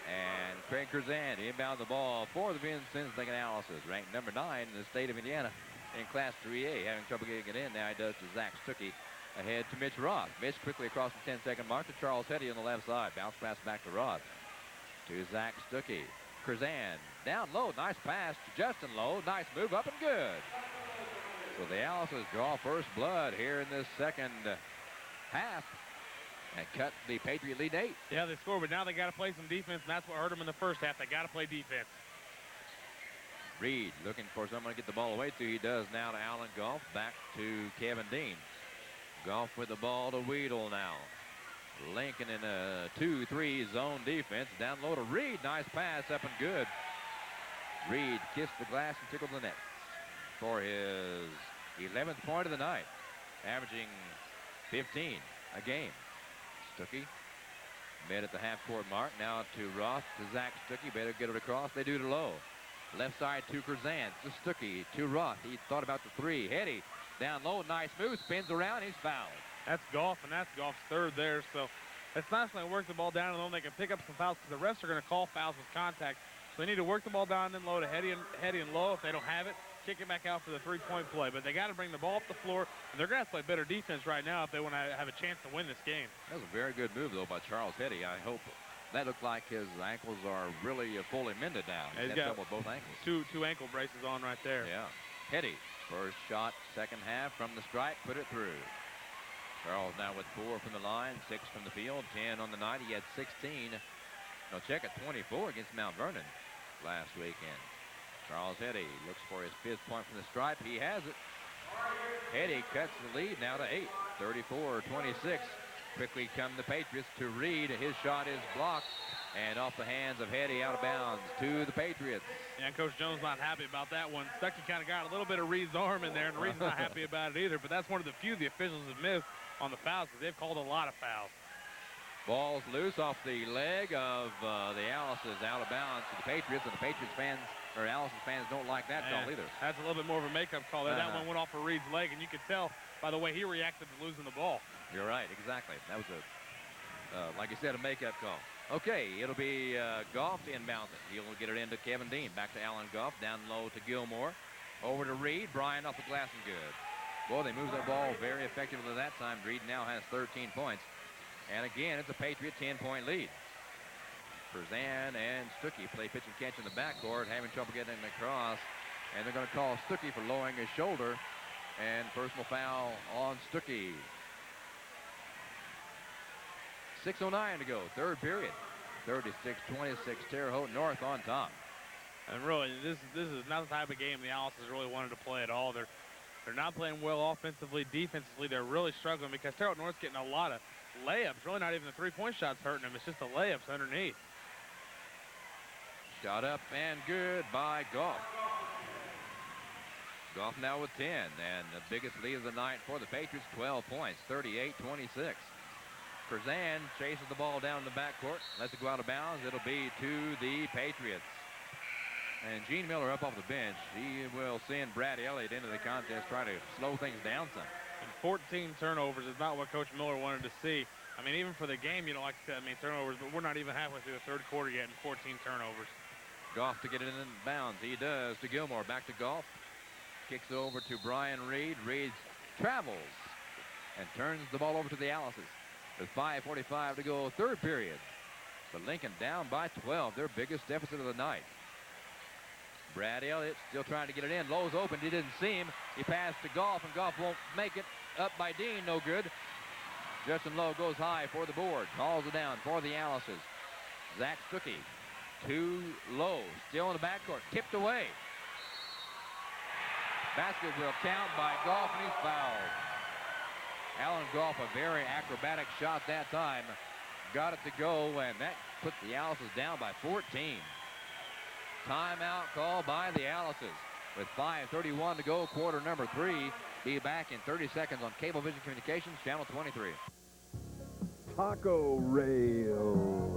[SPEAKER 1] And Craig Krzan inbound the ball for the Vincennes Lincoln Owls, ranked number 9 in the state of Indiana in Class 3A. Having trouble getting it in, now he does to Zach Stuckey. Ahead to Mitch Roth. Mitch quickly across the 10-second mark to Charles Hetty on the left side. Bounce pass back to Roth. To Zach Stuckey. Krzan down low, nice pass to Justin Lowe, nice move up and good. So the Owls draw first blood here in this second half and cut the Patriot lead 8.
[SPEAKER 2] Yeah, they scored, but now they got to play some defense, and that's what hurt them in the first half. They got to play defense.
[SPEAKER 1] Reed looking for someone to get the ball away to. He does now to Alan Goff, back to Kevin Dean. Goff with the ball to Weedle now. Lincoln in a 2-3 zone defense. Down low to Reed. Nice pass up and good. Reed kissed the glass and tickled the net for his 11th point of the night, averaging 15 a game. Stuckey made at the half-court mark. Now to Roth, to Zach Stuckey. Better get it across. They do to Lowe. Left side to Krzan. To Stuckey. To Roth. He thought about the three. Hetty down low. Nice move. Spins around. He's fouled.
[SPEAKER 2] That's Goff, and that's Goff's third there. So it's nice when they work the ball down and then they can pick up some fouls because the refs are going to call fouls with contact. So they need to work the ball down and then low to Hetty and Low. If they don't have it, kick it back out for the three-point play. But they got to bring the ball up the floor, and they're going to have to play better defense right now if they want to have a chance to win this game.
[SPEAKER 1] That was a very good move, though, by Charles Hetty. I hope that looked like his ankles are really fully mended now.
[SPEAKER 2] He's
[SPEAKER 1] got
[SPEAKER 2] got
[SPEAKER 1] with both ankles.
[SPEAKER 2] Two ankle braces on right there.
[SPEAKER 1] Yeah. Hetty, first shot, second half from the stripe, put it through. Charles now with 4 from the line, 6 from the field, 10 on the night. He had 16. No, check at 24 against Mount Vernon last weekend. Charles Hetty looks for his 5th point from the stripe. He has it. Hetty cuts the lead now to 8, 34-26. Quickly come the Patriots to Reed. His shot is blocked and off the hands of Hetty, out of bounds to the Patriots.
[SPEAKER 2] And Coach Jones not happy about that one. Stuckey kind of got a little bit of Reed's arm in there, and Reed's not happy about it either. But that's one of the few the officials have missed on the fouls because they've called a lot of fouls.
[SPEAKER 1] Ball's loose off the leg of the Alice's, out of bounds to the Patriots, and the Patriots fans, or Alice's fans, don't like that call either.
[SPEAKER 2] That's a little bit more of a makeup call there. That one went off of Reed's leg, and you could tell by the way he reacted to losing the ball.
[SPEAKER 1] You're right, exactly. That was like you said, a makeup call. Okay, it'll be Goff inbound. He'll get it into Kevin Dean. Back to Alan Goff. Down low to Gilmore. Over to Reed. Bryan off the glass and good. Boy, they moved that ball very effectively that time. Reed now has 13 points. And again, it's a Patriot 10-point lead. Krzan and Stuckey play pitch and catch in the backcourt, having trouble getting across. And they're going to call Stuckey for lowering his shoulder. And personal foul on Stuckey. 6:09 to go, third period. 36-26, Terre Haute North on top.
[SPEAKER 2] And really, this is not the type of game the Allisons really wanted to play at all. They're not playing well offensively. Defensively, they're really struggling because Terre Haute North's getting a lot of layups. Really not even the three-point shots hurting them. It's just the layups underneath.
[SPEAKER 1] Shot up and good by Goff. Goff now with 10, and the biggest lead of the night for the Patriots, 12 points, 38-26. Curzan chases the ball down the backcourt, lets it go out of bounds. It'll be to the Patriots. And Gene Miller up off the bench. He will send Brad Elliott into the contest, try to slow things down some.
[SPEAKER 2] And 14 turnovers is not what Coach Miller wanted to see. I mean, even for the game, you don't like to see that many turnovers, but we're not even halfway through the third quarter yet and 14 turnovers.
[SPEAKER 1] Goff to get it in bounds. He does to Gilmore. Back to Goff. Kicks it over to Brian Reed. Reed travels and turns the ball over to the Allisons. With 5:45 to go, third period. But Lincoln down by 12, their biggest deficit of the night. Brad Elliott still trying to get it in. Lowe's open. He didn't see him. He passed to Goff, and Goff won't make it. Up by Dean, no good. Justin Lowe goes high for the board. Calls it down for the Allisons. Zach Stuckey to Lowe. Still in the backcourt. Tipped away. Basket will count by Goff, and he's fouled. Alan Goff, a very acrobatic shot that time. Got it to go, and that put the Allisons down by 14. Timeout called by the Allisons. With 5:31 to go, quarter number 3. Be back in 30 seconds on Cablevision Communications, channel 23.
[SPEAKER 10] Taco Rail.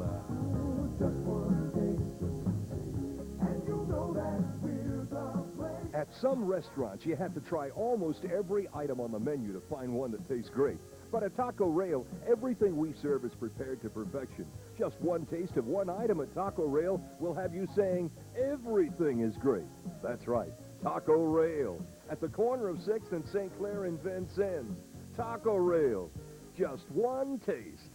[SPEAKER 10] At some restaurants, you have to try almost every item on the menu to find one that tastes great. But at Taco Rail, everything we serve is prepared to perfection. Just one taste of one item at Taco Rail will have you saying, everything is great. That's right, Taco Rail. At the corner of 6th and St. Clair and Vincennes. Taco Rail. Just one taste.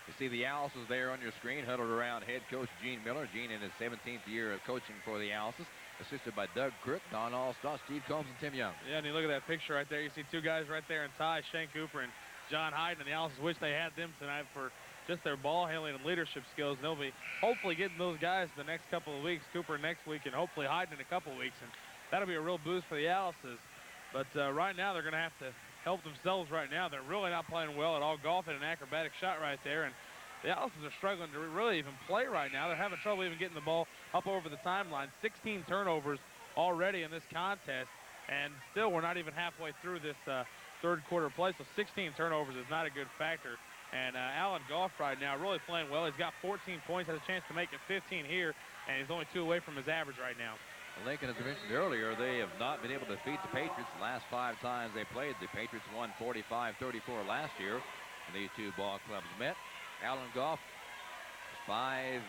[SPEAKER 1] You see the Allisons there on your screen, huddled around head coach Gene Miller. Gene in his 17th year of coaching for the Allisons, assisted by Doug Crook, Don Allstott, Steve Combs, and Tim Young.
[SPEAKER 2] Yeah, and you look at that picture right there. You see two guys right there in tie, Shane Cooper and John Hyden. And the Allisons wish they had them tonight for just their ball handling and leadership skills. And they'll be hopefully getting those guys the next couple of weeks. Cooper next week and hopefully Hyden in a couple of weeks. And that'll be a real boost for the Allisons. But right now they're going to have to help themselves right now. They're really not playing well at all. Golf had an acrobatic shot right there. And the Allisons are struggling to really even play right now. They're having trouble even getting the ball up over the timeline. 16 turnovers already in this contest, and still we're not even halfway through this third quarter play, so 16 turnovers is not a good factor. And Alan Goff right now really playing well. He's got 14 points, has a chance to make it 15 here, and he's only 2 away from his average right now.
[SPEAKER 1] Lincoln, as I mentioned earlier, they have not been able to defeat the Patriots the last 5 times they played. The Patriots won 45-34 last year, and these two ball clubs met. Alan Goff, 4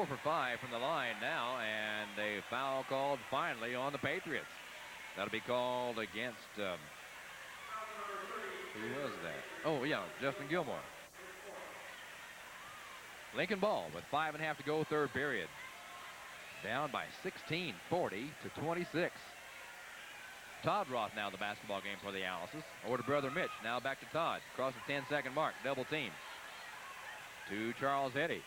[SPEAKER 1] for 5 from the line now, and a foul called finally on the Patriots. That'll be called against, who was that? Oh, yeah, Justin Gilmore. Lincoln ball with 5.5 to go, third period. Down by 16, 40-26. Todd Roth now the basketball game for the Allisons. Over to brother Mitch. Now back to Todd. Across the 10-second mark. Double team. To Charles Eddy.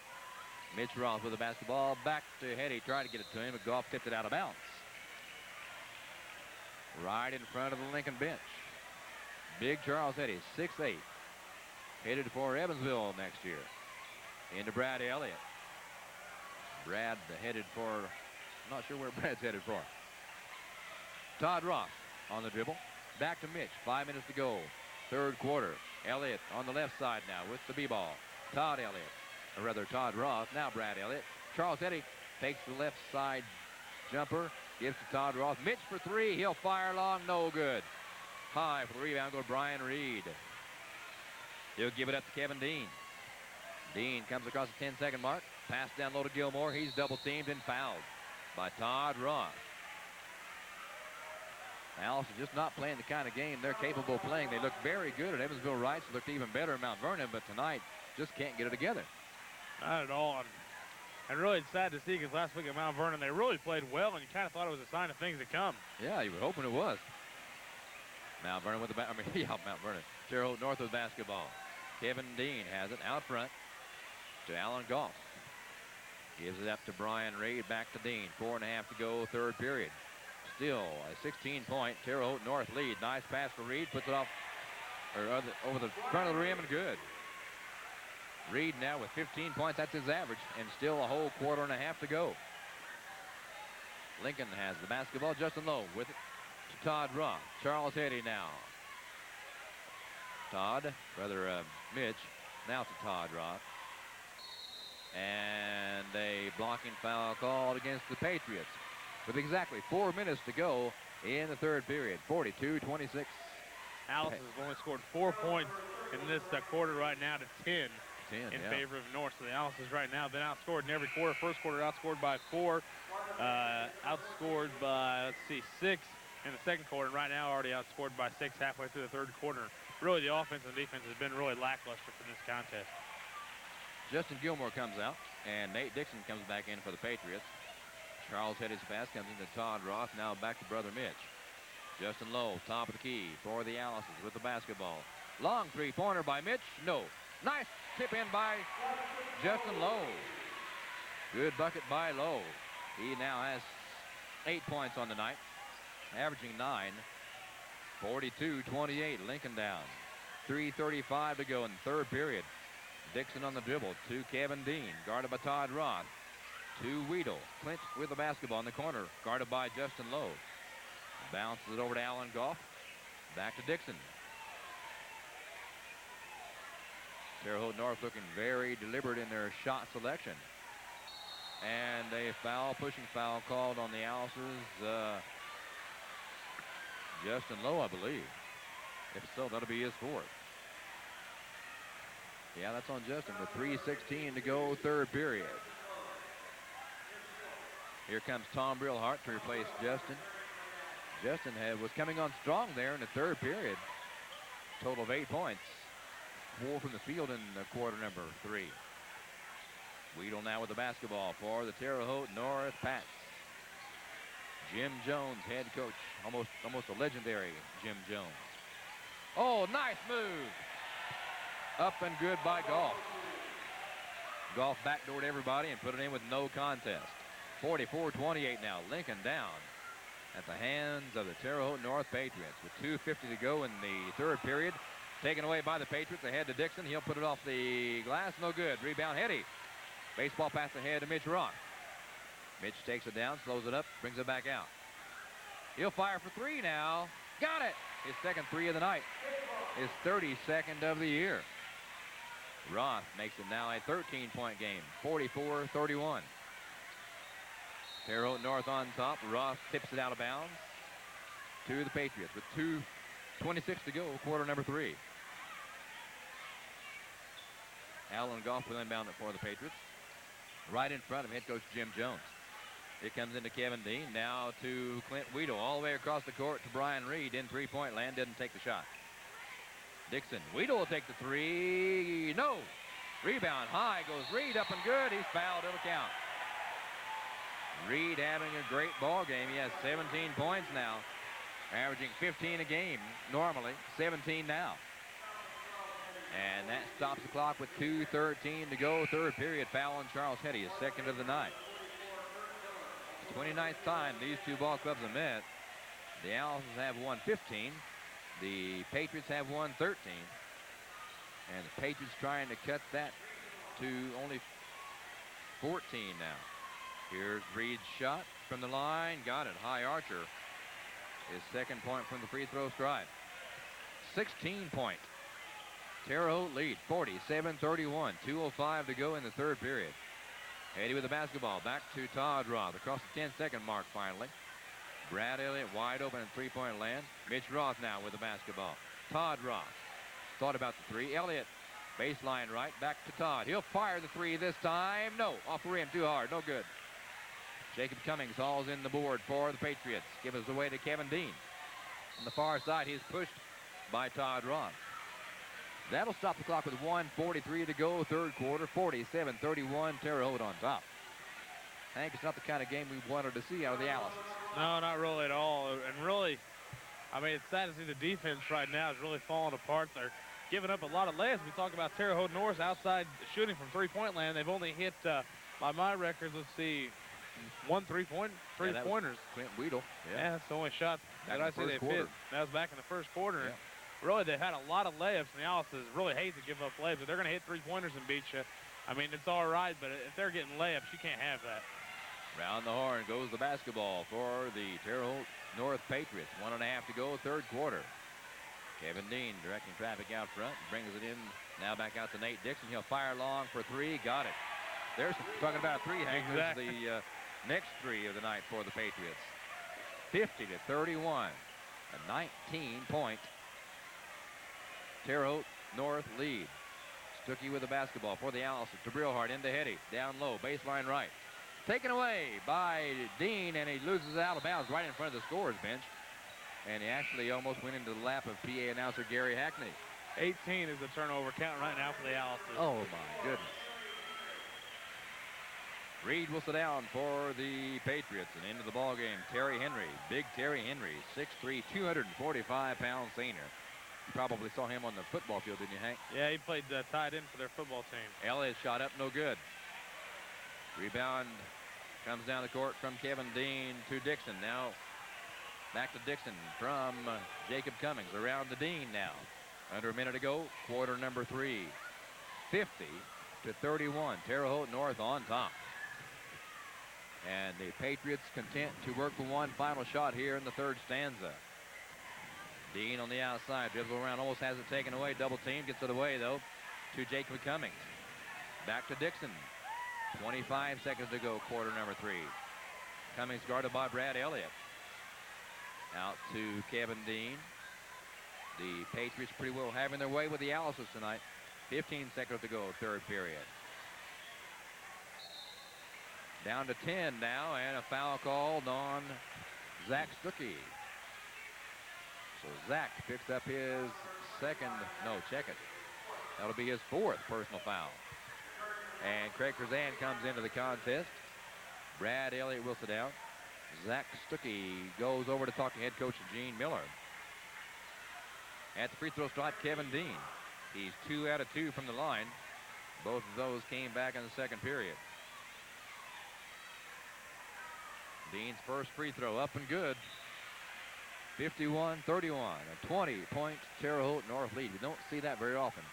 [SPEAKER 1] Mitch Roth with the basketball. Back to Eddy. Tried to get it to him, but Goff tipped it out of bounds. Right in front of the Lincoln bench. Big Charles Eddy, 6'8". Headed for Evansville next year. Into Brad Elliott. Brad headed for, I'm not sure where Brad's headed for. Todd Roth on the dribble. Back to Mitch. 5 minutes to go. Third quarter. Elliott on the left side now with the B-ball. Todd Elliott. Or rather, Todd Roth. Now Brad Elliott. Charles Eddy takes the left side jumper. Gives to Todd Roth. Mitch for 3. He'll fire long. No good. High for the rebound. Go to Brian Reed. He'll give it up to Kevin Dean. Dean comes across the 10-second mark. Pass down low to Gilmore. He's double teamed and fouled by Todd Roth. Alice is just not playing the kind of game they're capable of playing. They look very good at Evansville Rights. Looked even better at Mount Vernon, but tonight just can't get it together.
[SPEAKER 2] Not at all. And really it's sad to see because last week at Mount Vernon they really played well, and you kind of thought it was a sign of things to come.
[SPEAKER 1] Yeah, you were hoping it was. Mount Vernon with the Mount Vernon. Terre Haute North with basketball. Kevin Dean has it out front to Alan Goff. Gives it up to Brian Reed, back to Dean. 4.5 to go, third period. Still a 16-point Terre Haute North lead. Nice pass for Reed, puts it off over the front of the rim and good. Reed now with 15 points, that's his average, and still a whole quarter and a half to go. Lincoln has the basketball. Justin Lowe with it to Todd Roth. Charles Heddy now. Mitch, now to Todd Roth. And a blocking foul called against the Patriots with exactly 4 minutes to go in the third period. 42-26.
[SPEAKER 2] Alice has only scored 4 points in this quarter right now to 10 in favor of North. So the Alice's right now been outscored in every quarter. First quarter outscored by 4, outscored by, 6 in the second quarter. Right now already outscored by 6 halfway through the third quarter. Really the offense and defense has been really lackluster for this contest.
[SPEAKER 1] Justin Gilmore comes out, and Nate Dixon comes back in for the Patriots. Charles Heddy's pass comes into Todd Roth, now back to Brother Mitch. Justin Lowe, top of the key for the Alices with the basketball. Long three-pointer by Mitch, no. Nice tip in by Justin Lowe. Good bucket by Lowe. He now has 8 points on the night, averaging 9. 42-28, Lincoln down. 3:35 to go in the third period. Dixon on the dribble to Kevin Dean, guarded by Todd Roth. To Weedle, Clint with the basketball in the corner, guarded by Justin Lowe. Bounces it over to Alan Goff. Back to Dixon. Terre Haute North looking very deliberate in their shot selection. And a pushing foul called on the Alice's. Justin Lowe, I believe. If so, that'll be his 4th. Yeah, that's on Justin with 3:16 to go, third period. Here comes Tom Brillhart to replace Justin. Justin was coming on strong there in the third period. Total of 8 points. 4 from the field in quarter number 3. Weedle now with the basketball for the Terre Haute North Pats. Jim Jones, head coach, almost a legendary Jim Jones. Oh, nice move. Up and good by Goff. Goff backdoored everybody and put it in with no contest. 44-28 now. Lincoln down at the hands of the Terre Haute North Patriots with 2:50 to go in the third period. Taken away by the Patriots. Ahead to Dixon. He'll put it off the glass. No good. Rebound, Heddy. Baseball pass ahead to Mitch Roth. Mitch takes it down, slows it up, brings it back out. He'll fire for 3 now. Got it. His second 3 of the night. His 32nd of the year. Roth makes it now a 13-point game. 44-31. Terre Haute North on top. Roth tips it out of bounds to the Patriots with 2:26 to go, quarter number 3. Alan Goff will inbound it for the Patriots. Right in front of head coach Jim Jones. It comes into Kevin Dean, now to Clint Weedle, all the way across the court to Brian Reed in three-point land, didn't take the shot. Dixon, Weedle will take the 3, no. Rebound high, goes Reed, up and good, he's fouled, it'll count. Reed having a great ball game, he has 17 points now, averaging 15 a game normally, 17 now. And that stops the clock with 2:13 to go, third period. Foul on Charles Heddy, his second of the night. 29th time these two ball clubs have met. The Alices have won 15. The Patriots have won 13. And the Patriots trying to cut that to only 14 now. Here's Reed's shot from the line. Got it. High Archer. His second point from the free throw stripe. 16-point. Terre Haute lead, 47-31. 2:05 to go in the third period. Heddy with the basketball. Back to Todd Roth. Across the 10-second mark finally. Brad Elliott wide open in three-point land. Mitch Roth now with the basketball. Todd Roth thought about the 3. Elliott, baseline right. Back to Todd. He'll fire the 3 this time. No, off the rim, too hard. No good. Jacob Cummings hauls in the board for the Patriots. Gives us away to Kevin Dean. On the far side, he's pushed by Todd Roth. That'll stop the clock with 1:43 to go, third quarter, 47-31, Terre Haute on top. Hank, it's not the kind of game we wanted to see out of the Alices.
[SPEAKER 2] No, not really at all. And really, I mean, it's sad to see the defense right now is really falling apart. giving up a lot of layups. We talk about Terre Haute North outside shooting from three-point land. They've only hit, by my records, let's see, one three-pointers.
[SPEAKER 1] Clint Weedle.
[SPEAKER 2] Yeah, that's the only shot that I see they've hit. That was back in the first quarter.
[SPEAKER 1] Yeah.
[SPEAKER 2] Really, they've had a lot of layups, and the Alice's really hate to give up layups. If they're going to hit three-pointers and beat you, I mean, it's all right, but if they're getting layups, you can't have that.
[SPEAKER 1] Round the horn goes the basketball for the Terre Haute North Patriots. 1.5 to go, third quarter. Kevin Dean directing traffic out front, brings it in. Now back out to Nate Dixon. He'll fire long for three. Got it. There's talking about three, Hank.
[SPEAKER 2] Exactly.
[SPEAKER 1] The next three of the night for the Patriots. 50 to 31. A 19-point Terre Haute North lead. Stuckey with the basketball for the Allison. To Brillhart into Hetty. Down low, baseline right. Taken away by Dean, and he loses out of bounds right in front of the scorer's bench. And he actually almost went into the lap of PA announcer Gary Hackney.
[SPEAKER 2] 18 is the turnover count right now for the Alice's.
[SPEAKER 1] Oh, my goodness. Reed will sit down for the Patriots, and into the ball game, Terry Henry. Big Terry Henry, 6'3", 245-pound senior. You probably saw him on the football field, didn't you, Hank?
[SPEAKER 2] Yeah, he played tight end for their football team.
[SPEAKER 1] Elliott shot up, no good. Rebound comes down the court from Kevin Dean to Dixon. Now back to Dixon from Jacob Cummings. Around to Dean now. Under a minute to go, quarter number 3. 50 to 31. Terre Haute North on top. And the Patriots content to work for one final shot here in the third stanza. Dean on the outside, dribbles around, almost has it taken away. Double team, gets it away though to Jacob Cummings. Back to Dixon. 25 seconds to go, quarter number 3. Cummings guarded by Brad Elliott. Out to Kevin Dean. The Patriots pretty well having their way with the Alice's tonight. 15 seconds to go, third period. Down to 10 now, and a foul called on Zach Stuckey. So Zach picks up his check it. That'll be his 4th personal foul. And Craig Krazan comes into the contest. Brad Elliott will sit down. Zach Stuckey goes over to talk to head coach Gene Miller. At the free throw spot, Kevin Dean. He's 2 out of 2 from the line. Both of those came back in the second period. Dean's first free throw up and good. 51-31, a 20-point Terre Haute North lead. We don't see that very often,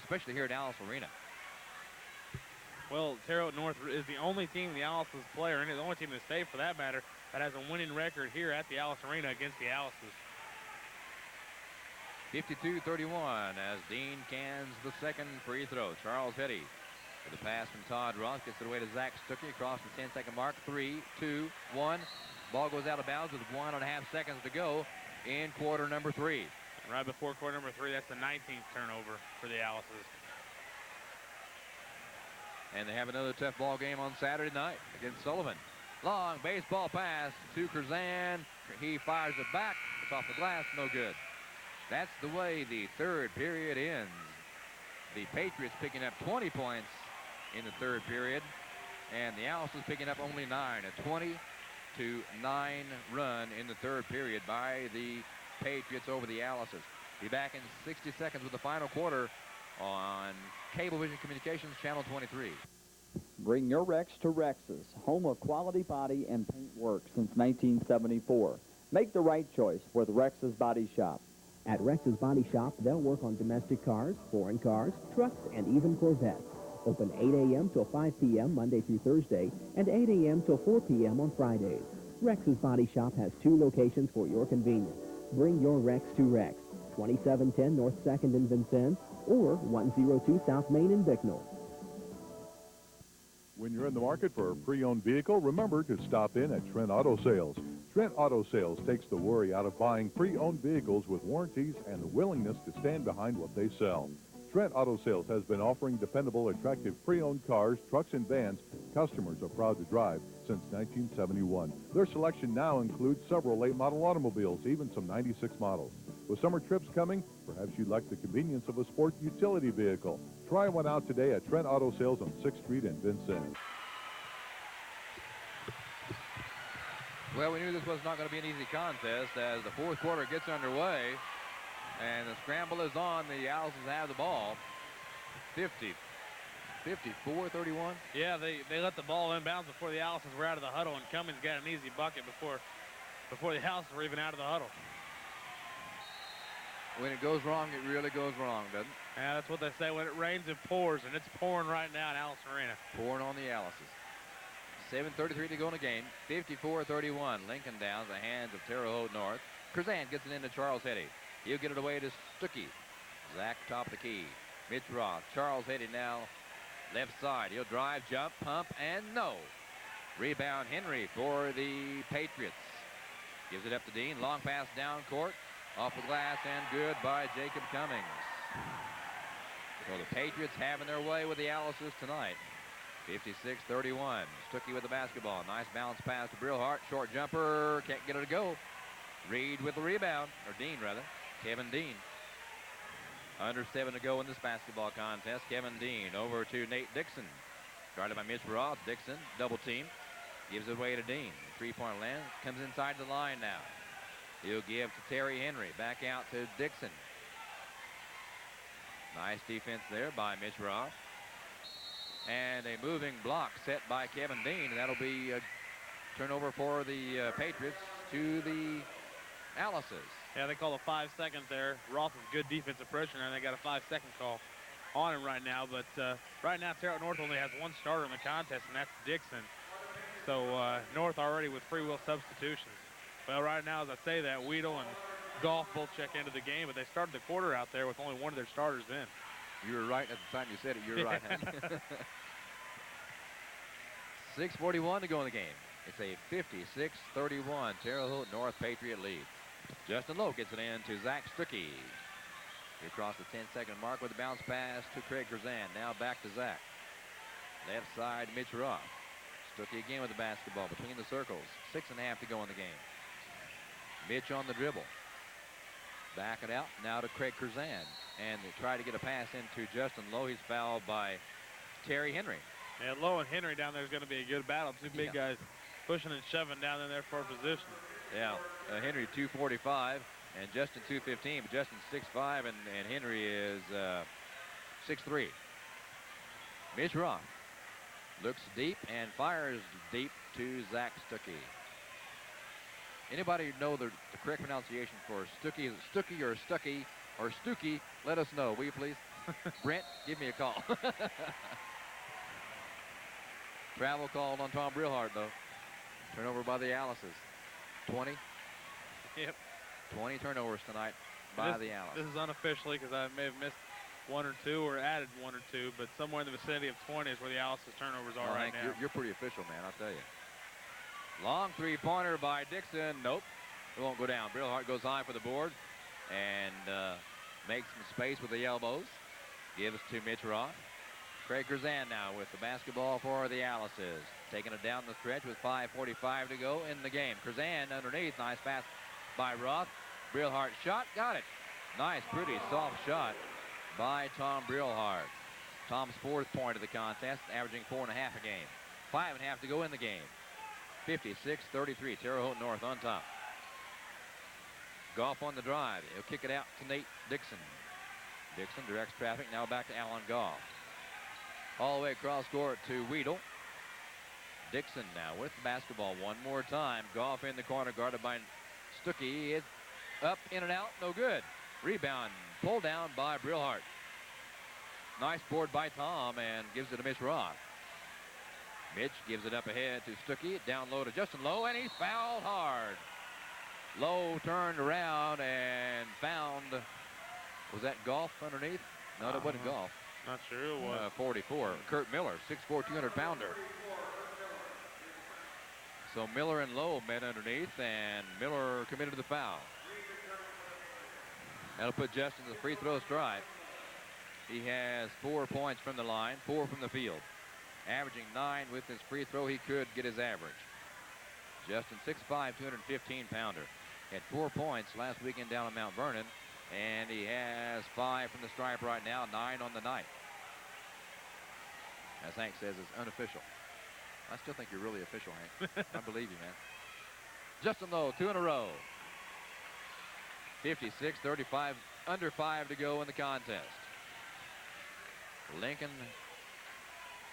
[SPEAKER 1] especially here at Alice Arena.
[SPEAKER 2] Well, Terre Haute North is the only team the Alice's play, or the only team in the state for that matter, that has a winning record here at the Alice Arena against the Alice's.
[SPEAKER 1] 52-31 as Dean cans the second free throw. Charles Hetty with a pass from Todd Ross, gets it away to Zach Stuckey across the 10-second mark. 3, 2, 1. Ball goes out of bounds with 1.5 seconds to go in quarter number 3.
[SPEAKER 2] And right before quarter number 3, that's the 19th turnover for the Alice's.
[SPEAKER 1] And they have another tough ball game on Saturday night against Sullivan. Long baseball pass to Krazan. He fires it back. It's off the glass, no good. That's the way the third period ends. The Patriots picking up 20 points in the third period, and the Alice's picking up only 9. A 20-9 run in the third period by the Patriots over the Alice's. Be back in 60 seconds with the final quarter on Cablevision Communications, Channel 23.
[SPEAKER 3] Bring your Rex to Rex's, home of quality body and paint work since 1974. Make the right choice with Rex's Body Shop.
[SPEAKER 11] At Rex's Body Shop, they'll work on domestic cars, foreign cars, trucks, and even Corvettes. Open 8 a.m. till 5 p.m. Monday through Thursday, and 8 a.m. till 4 p.m. on Fridays. Rex's Body Shop has 2 locations for your convenience. Bring your Rex to Rex, 2710 North 2nd in Vincennes, or 102 South Main in Bicknell.
[SPEAKER 12] When you're in the market for a pre-owned vehicle, remember to stop in at Trent Auto Sales. Trent Auto Sales takes the worry out of buying pre-owned vehicles with warranties and the willingness to stand behind what they sell. Trent Auto Sales has been offering dependable, attractive pre-owned cars, trucks, and vans customers are proud to drive since 1971. Their selection now includes several late-model automobiles, even some 96 models. With summer trips coming, perhaps you'd like the convenience of a sport utility vehicle. Try one out today at Trent Auto Sales on 6th Street in Vincennes.
[SPEAKER 1] Well, we knew this was not going to be an easy contest as the fourth quarter gets underway. And the scramble is on. The Allisons have the ball. 54-31.
[SPEAKER 2] Yeah, they let the ball inbounds before the Allisons were out of the huddle, and Cummings got an easy bucket before the Allisons were even out of the huddle.
[SPEAKER 1] When it goes wrong, it really goes wrong, doesn't it?
[SPEAKER 2] Yeah, that's what they say. When it rains, it pours, and it's pouring right now in Allison Arena.
[SPEAKER 1] Pouring on the Allisons. 7:33 to go in the game. 54-31. Lincoln down the hands of Terre Haute North. Curzan gets it into Charles Hetty. He'll get it away to Stuckey. Zach top of the key. Mitch Roth. Charles Hetty now left side. He'll drive, jump, pump, and no. Rebound Henry for the Patriots. Gives it up to Dean. Long pass down court. Off the glass and good by Jacob Cummings. So the Patriots having their way with the Allisons tonight. 56-31. Stuckey with the basketball. Nice bounce pass to Brillhart. Short jumper. Can't get it to go. Reed with the rebound. Or Dean, rather. Kevin Dean. Under 7 to go in this basketball contest. Kevin Dean over to Nate Dixon. Guarded by Mitch Roth. Dixon double team. Gives it away to Dean. Three-point land. Comes inside the line now. He'll give to Terry Henry. Back out to Dixon. Nice defense there by Mitch Roth. And a moving block set by Kevin Dean. And that'll be a turnover for the Patriots to the Allisons.
[SPEAKER 2] Yeah, they call a 5 seconds there. Roth with good defensive pressure, and they got a 5-second call on him right now. But right now, Terre Haute North only has one starter in the contest, and that's Dixon. So North already with free will substitutions. Well, right now, as I say that, Weedle and Goff both check into the game, but they started the quarter out there with only one of their starters in.
[SPEAKER 1] You were right at the time you said it. You're right. 6:41 to go in the game. It's a 56-31 Terre Haute North Patriot lead. Justin Lowe gets it in to Zach Stuckey. He across the 10-second mark with a bounce pass to Craig Curzan. Now back to Zach. Left side, Mitch Roth. Stuckey again with the basketball between the circles. 6.5 to go in the game. Mitch on the dribble. Back it out now to Craig Curzan. And they try to get a pass into Justin Lowe. He's fouled by Terry Henry.
[SPEAKER 2] Yeah, Lowe and Henry down there is going to be a good battle. Two big guys pushing and shoving down in there for a position.
[SPEAKER 1] Yeah, Henry 245 and Justin 215, but Justin's 6'5", and Henry is 6'3". Mitch Roth looks deep and fires deep to Zach Stuckey. Anybody know the correct pronunciation for Stuckey? Is it Stuckey or Stuckey or Stuckey? Let us know, will you please? Brent, give me a call. Travel called on Tom Brillhart, though. Turnover by the Allisons. 20.
[SPEAKER 2] Yep.
[SPEAKER 1] 20 turnovers tonight by the Allisons.
[SPEAKER 2] This is unofficially because I may have missed one or two or added one or two, but somewhere in the vicinity of 20 is where the Allisons turnovers are right now.
[SPEAKER 1] You're pretty official, man, I'll tell you. Long three-pointer by Dixon. Nope. It won't go down. Brillhart goes high for the board and makes some space with the elbows. Gives to Mitch Roth. Craig Curzan now with the basketball for the Allisons. Taking it down the stretch with 5:45 to go in the game. Curzan underneath. Nice pass by Roth. Brillhart shot. Got it. Nice, pretty soft shot by Tom Brillhart. Tom's 4th point of the contest, averaging 4.5 a game. 5.5 to go in the game. 56-33. Terre Haute North on top. Goff on the drive. He'll kick it out to Nate Dixon. Dixon directs traffic. Now back to Alan Goff. All the way across court to Weedle. Dixon now with the basketball one more time. Goff in the corner, guarded by Stuckey. It's up, in and out, no good. Rebound, pulled down by Brillhart. Nice board by Tom and gives it to Mitch Roth. Mitch gives it up ahead to Stuckey. Down low to Justin Lowe, and he's fouled hard. Lowe turned around and found, was that Goff underneath? No, that wasn't Goff.
[SPEAKER 2] Not sure it was.
[SPEAKER 1] 44. Kurt Miller, 6'4", 200-pounder. So Miller and Lowe met underneath, and Miller committed the foul. That'll put Justin to the free throw stripe. He has 4 points from the line, 4 from the field. Averaging 9 with his free throw. He could get his average. Justin, 6'5", 215-pounder. Had 4 points last weekend down in Mount Vernon, and he has 5 from the stripe right now, 9 on the night. As Hank says, it's unofficial. I still think you're really official, Hank. I believe you, man. Justin Lowe, 2 in a row. 56-35 under 5 to go in the contest. Lincoln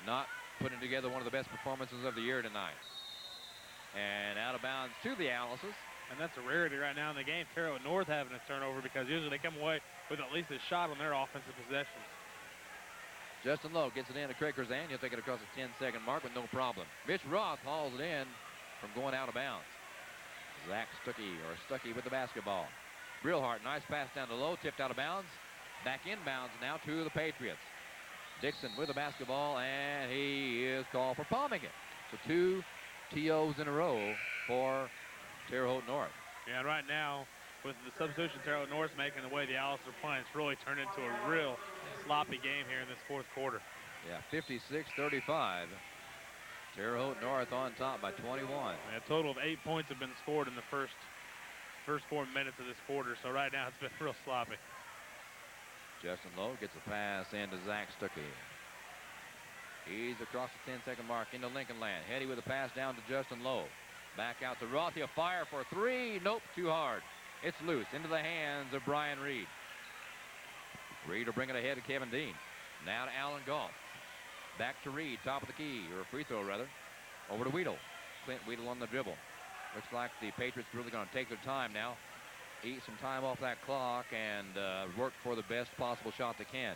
[SPEAKER 1] not putting together one of the best performances of the year tonight. And out of bounds to the Alice's.
[SPEAKER 2] And that's a rarity right now in the game. Terre Haute North having a turnover because usually they come away with at least a shot on their offensive possessions.
[SPEAKER 1] Justin Lowe gets it in to Craig Curzan. He'll take it across the 10-second mark with no problem. Mitch Roth hauls it in from going out of bounds. Zach Stuckey with the basketball. Brillhart, nice pass down to Lowe, tipped out of bounds. Back inbounds now to the Patriots. Dixon with the basketball, and he is called for palming it. So 2 TOs in a row for Terre Haute North.
[SPEAKER 2] Yeah, and right now, with the substitution Terre Haute North's making, the way the Alice's are playing, it's really turned into a real sloppy game here in this fourth quarter.
[SPEAKER 1] Yeah, 56-35. Terre Haute North on top by 21.
[SPEAKER 2] Yeah, a total of 8 points have been scored in the first 4 minutes of this quarter, so right now it's been real sloppy.
[SPEAKER 1] Justin Lowe gets a pass into Zach Stuckey. He's across the 10-second mark into Lincoln land. Hetty with a pass down to Justin Lowe. Back out to Roth. He'll fire for 3. Nope, too hard. It's loose into the hands of Brian Reed. Reed will bring it ahead to Kevin Dean. Now to Alan Goff. Back to Reed, top of the key, or free throw rather. Over to Weedle. Clint Weedle on the dribble. Looks like the Patriots really going to take their time now. Eat some time off that clock and work for the best possible shot they can.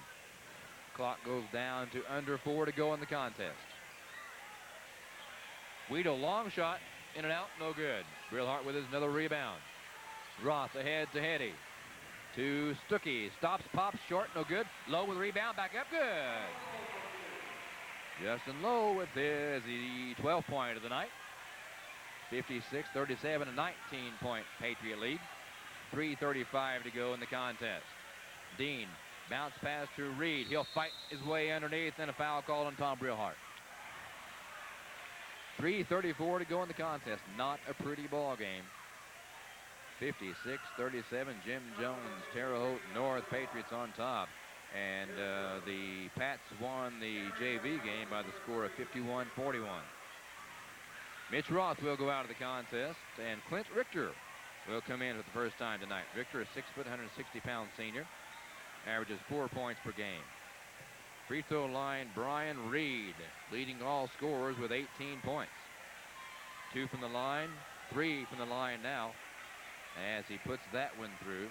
[SPEAKER 1] Clock goes down to under 4 to go in the contest. Weedle, long shot, in and out, no good. Brillhart with his another rebound. Roth ahead to Hetty. To Stuckey, stops, pops, short, no good. Lowe with a rebound, back up, good. Justin Lowe with his 12th point of the night. 56-37, a 19-point Patriot lead. 3:35 to go in the contest. Dean, bounce pass to Reed. He'll fight his way underneath, and a foul called on Tom Brillhart. 3:34 to go in the contest. Not a pretty ball game. 56-37, Jim Jones, Terre Haute North Patriots on top. And the Pats won the JV game by the score of 51-41. Mitch Roth will go out of the contest, and Clint Richter will come in for the first time tonight. Richter, a 6-foot, 160-pound senior, averages 4 points per game. Free throw line, Brian Reed, leading all scorers with 18 points. 2 from the line, 3 from the line now, as he puts that one through.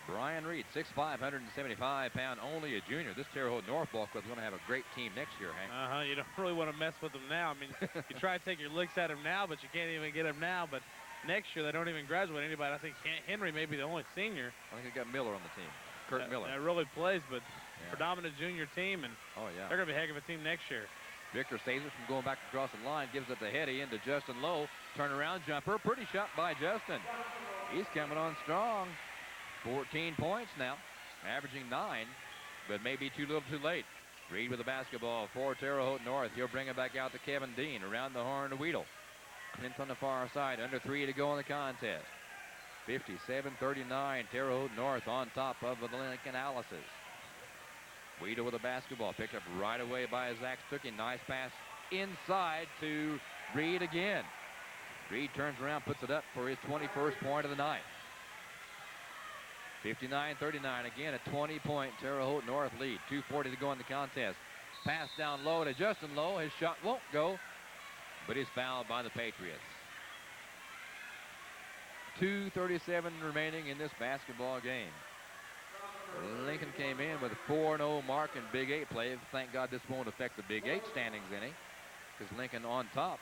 [SPEAKER 1] Brian Reed, 6'5", 175-pound, only a junior. This Terre Haute North ball club is going to have a great team next year, Hank.
[SPEAKER 2] You don't really want to mess with them now. I mean, you try to take your licks at them now, but you can't even get them now. But next year, they don't even graduate anybody. I think Henry may be the only senior.
[SPEAKER 1] I think they got Miller on the team, Kurt Miller.
[SPEAKER 2] That really plays, but predominant junior team, and they're going to be a heck of a team next year.
[SPEAKER 1] Victor saves it from going back across the line, gives it to Hetty into Justin Lowe. Turnaround jumper, pretty shot by Justin. He's coming on strong. 14 points now, averaging 9, but maybe too little too late. Reed with the basketball for Terre Haute North. He'll bring it back out to Kevin Dean. Around the horn to Weedle. Clint on the far side, under 3 to go in the contest. 57-39, Terre Haute North on top of the Lincoln Alice's. Weedle with the basketball, picked up right away by Zach Stuckey. Nice pass inside to Reed again. Reed turns around, puts it up for his 21st point of the night. 59-39, again a 20-point Terre Haute North lead. 2:40 to go in the contest. Pass down low to Justin Lowe. His shot won't go, but he's fouled by the Patriots. 2:37 remaining in this basketball game. Lincoln came in with a 4-0 mark in Big 8 play. Thank God this won't affect the Big 8 standings any, because Lincoln on top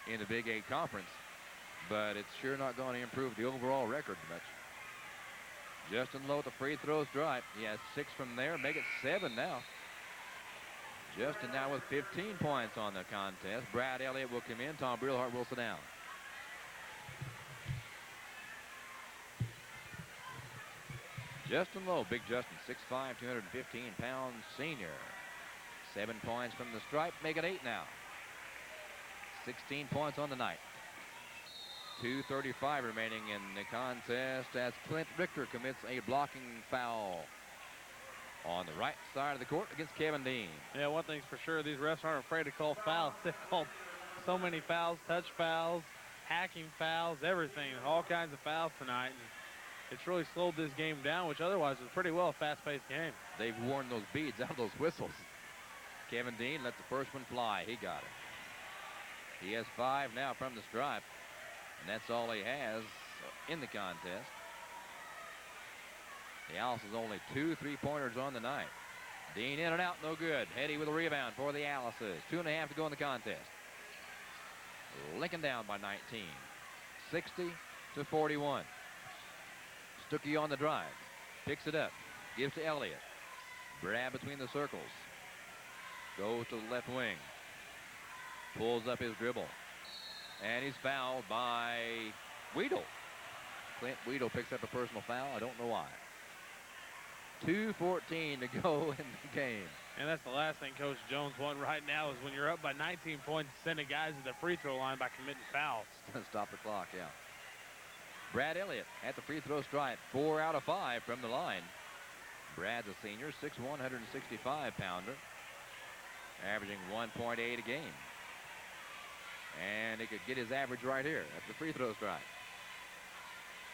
[SPEAKER 1] in the Big 8 conference. But it's sure not going to improve the overall record much. Justin Lowe at the free throw stripe. He has 6 from there, make it 7 now. Justin now with 15 points on the contest. Brad Elliott will come in. Tom Brillhart will sit down. Justin Lowe, big Justin, 6'5", 215-pound senior. 7 points from the stripe, make it 8 now. 16 points on the night. 2:35 remaining in the contest as Clint Richter commits a blocking foul on the right side of the court against Kevin Dean.
[SPEAKER 2] Yeah, one thing's for sure, these refs aren't afraid to call fouls. They've called so many fouls, touch fouls, hacking fouls, everything, all kinds of fouls tonight. And it's really slowed this game down, which otherwise was pretty well a fast-paced game.
[SPEAKER 1] They've worn those beads out of those whistles. Kevin Dean let the first one fly. He got it. He has 5 now from the stripe, and that's all he has in the contest. The Alice's only 2 3-pointers on the night. Dean in and out, no good. Hetty with a rebound for the Alice's. 2.5 to go in the contest. Lincoln down by 19. 60-41. Stuckey on the drive. Picks it up. Gives to Elliott. Brad between the circles. Goes to the left wing. Pulls up his dribble. And he's fouled by Weedle. Clint Weedle picks up a personal foul. I don't know why. 2:14 to go in the game.
[SPEAKER 2] And that's the last thing Coach Jones wants right now is when you're up by 19 points, sending guys to the free throw line by committing fouls.
[SPEAKER 1] Stop the clock, yeah. Brad Elliott at the free throw stripe. 4 out of 5 from the line. Brad's a senior, 6'1", 165-pounder. Averaging 1.8 a game. And he could get his average right here at the free throw stripe.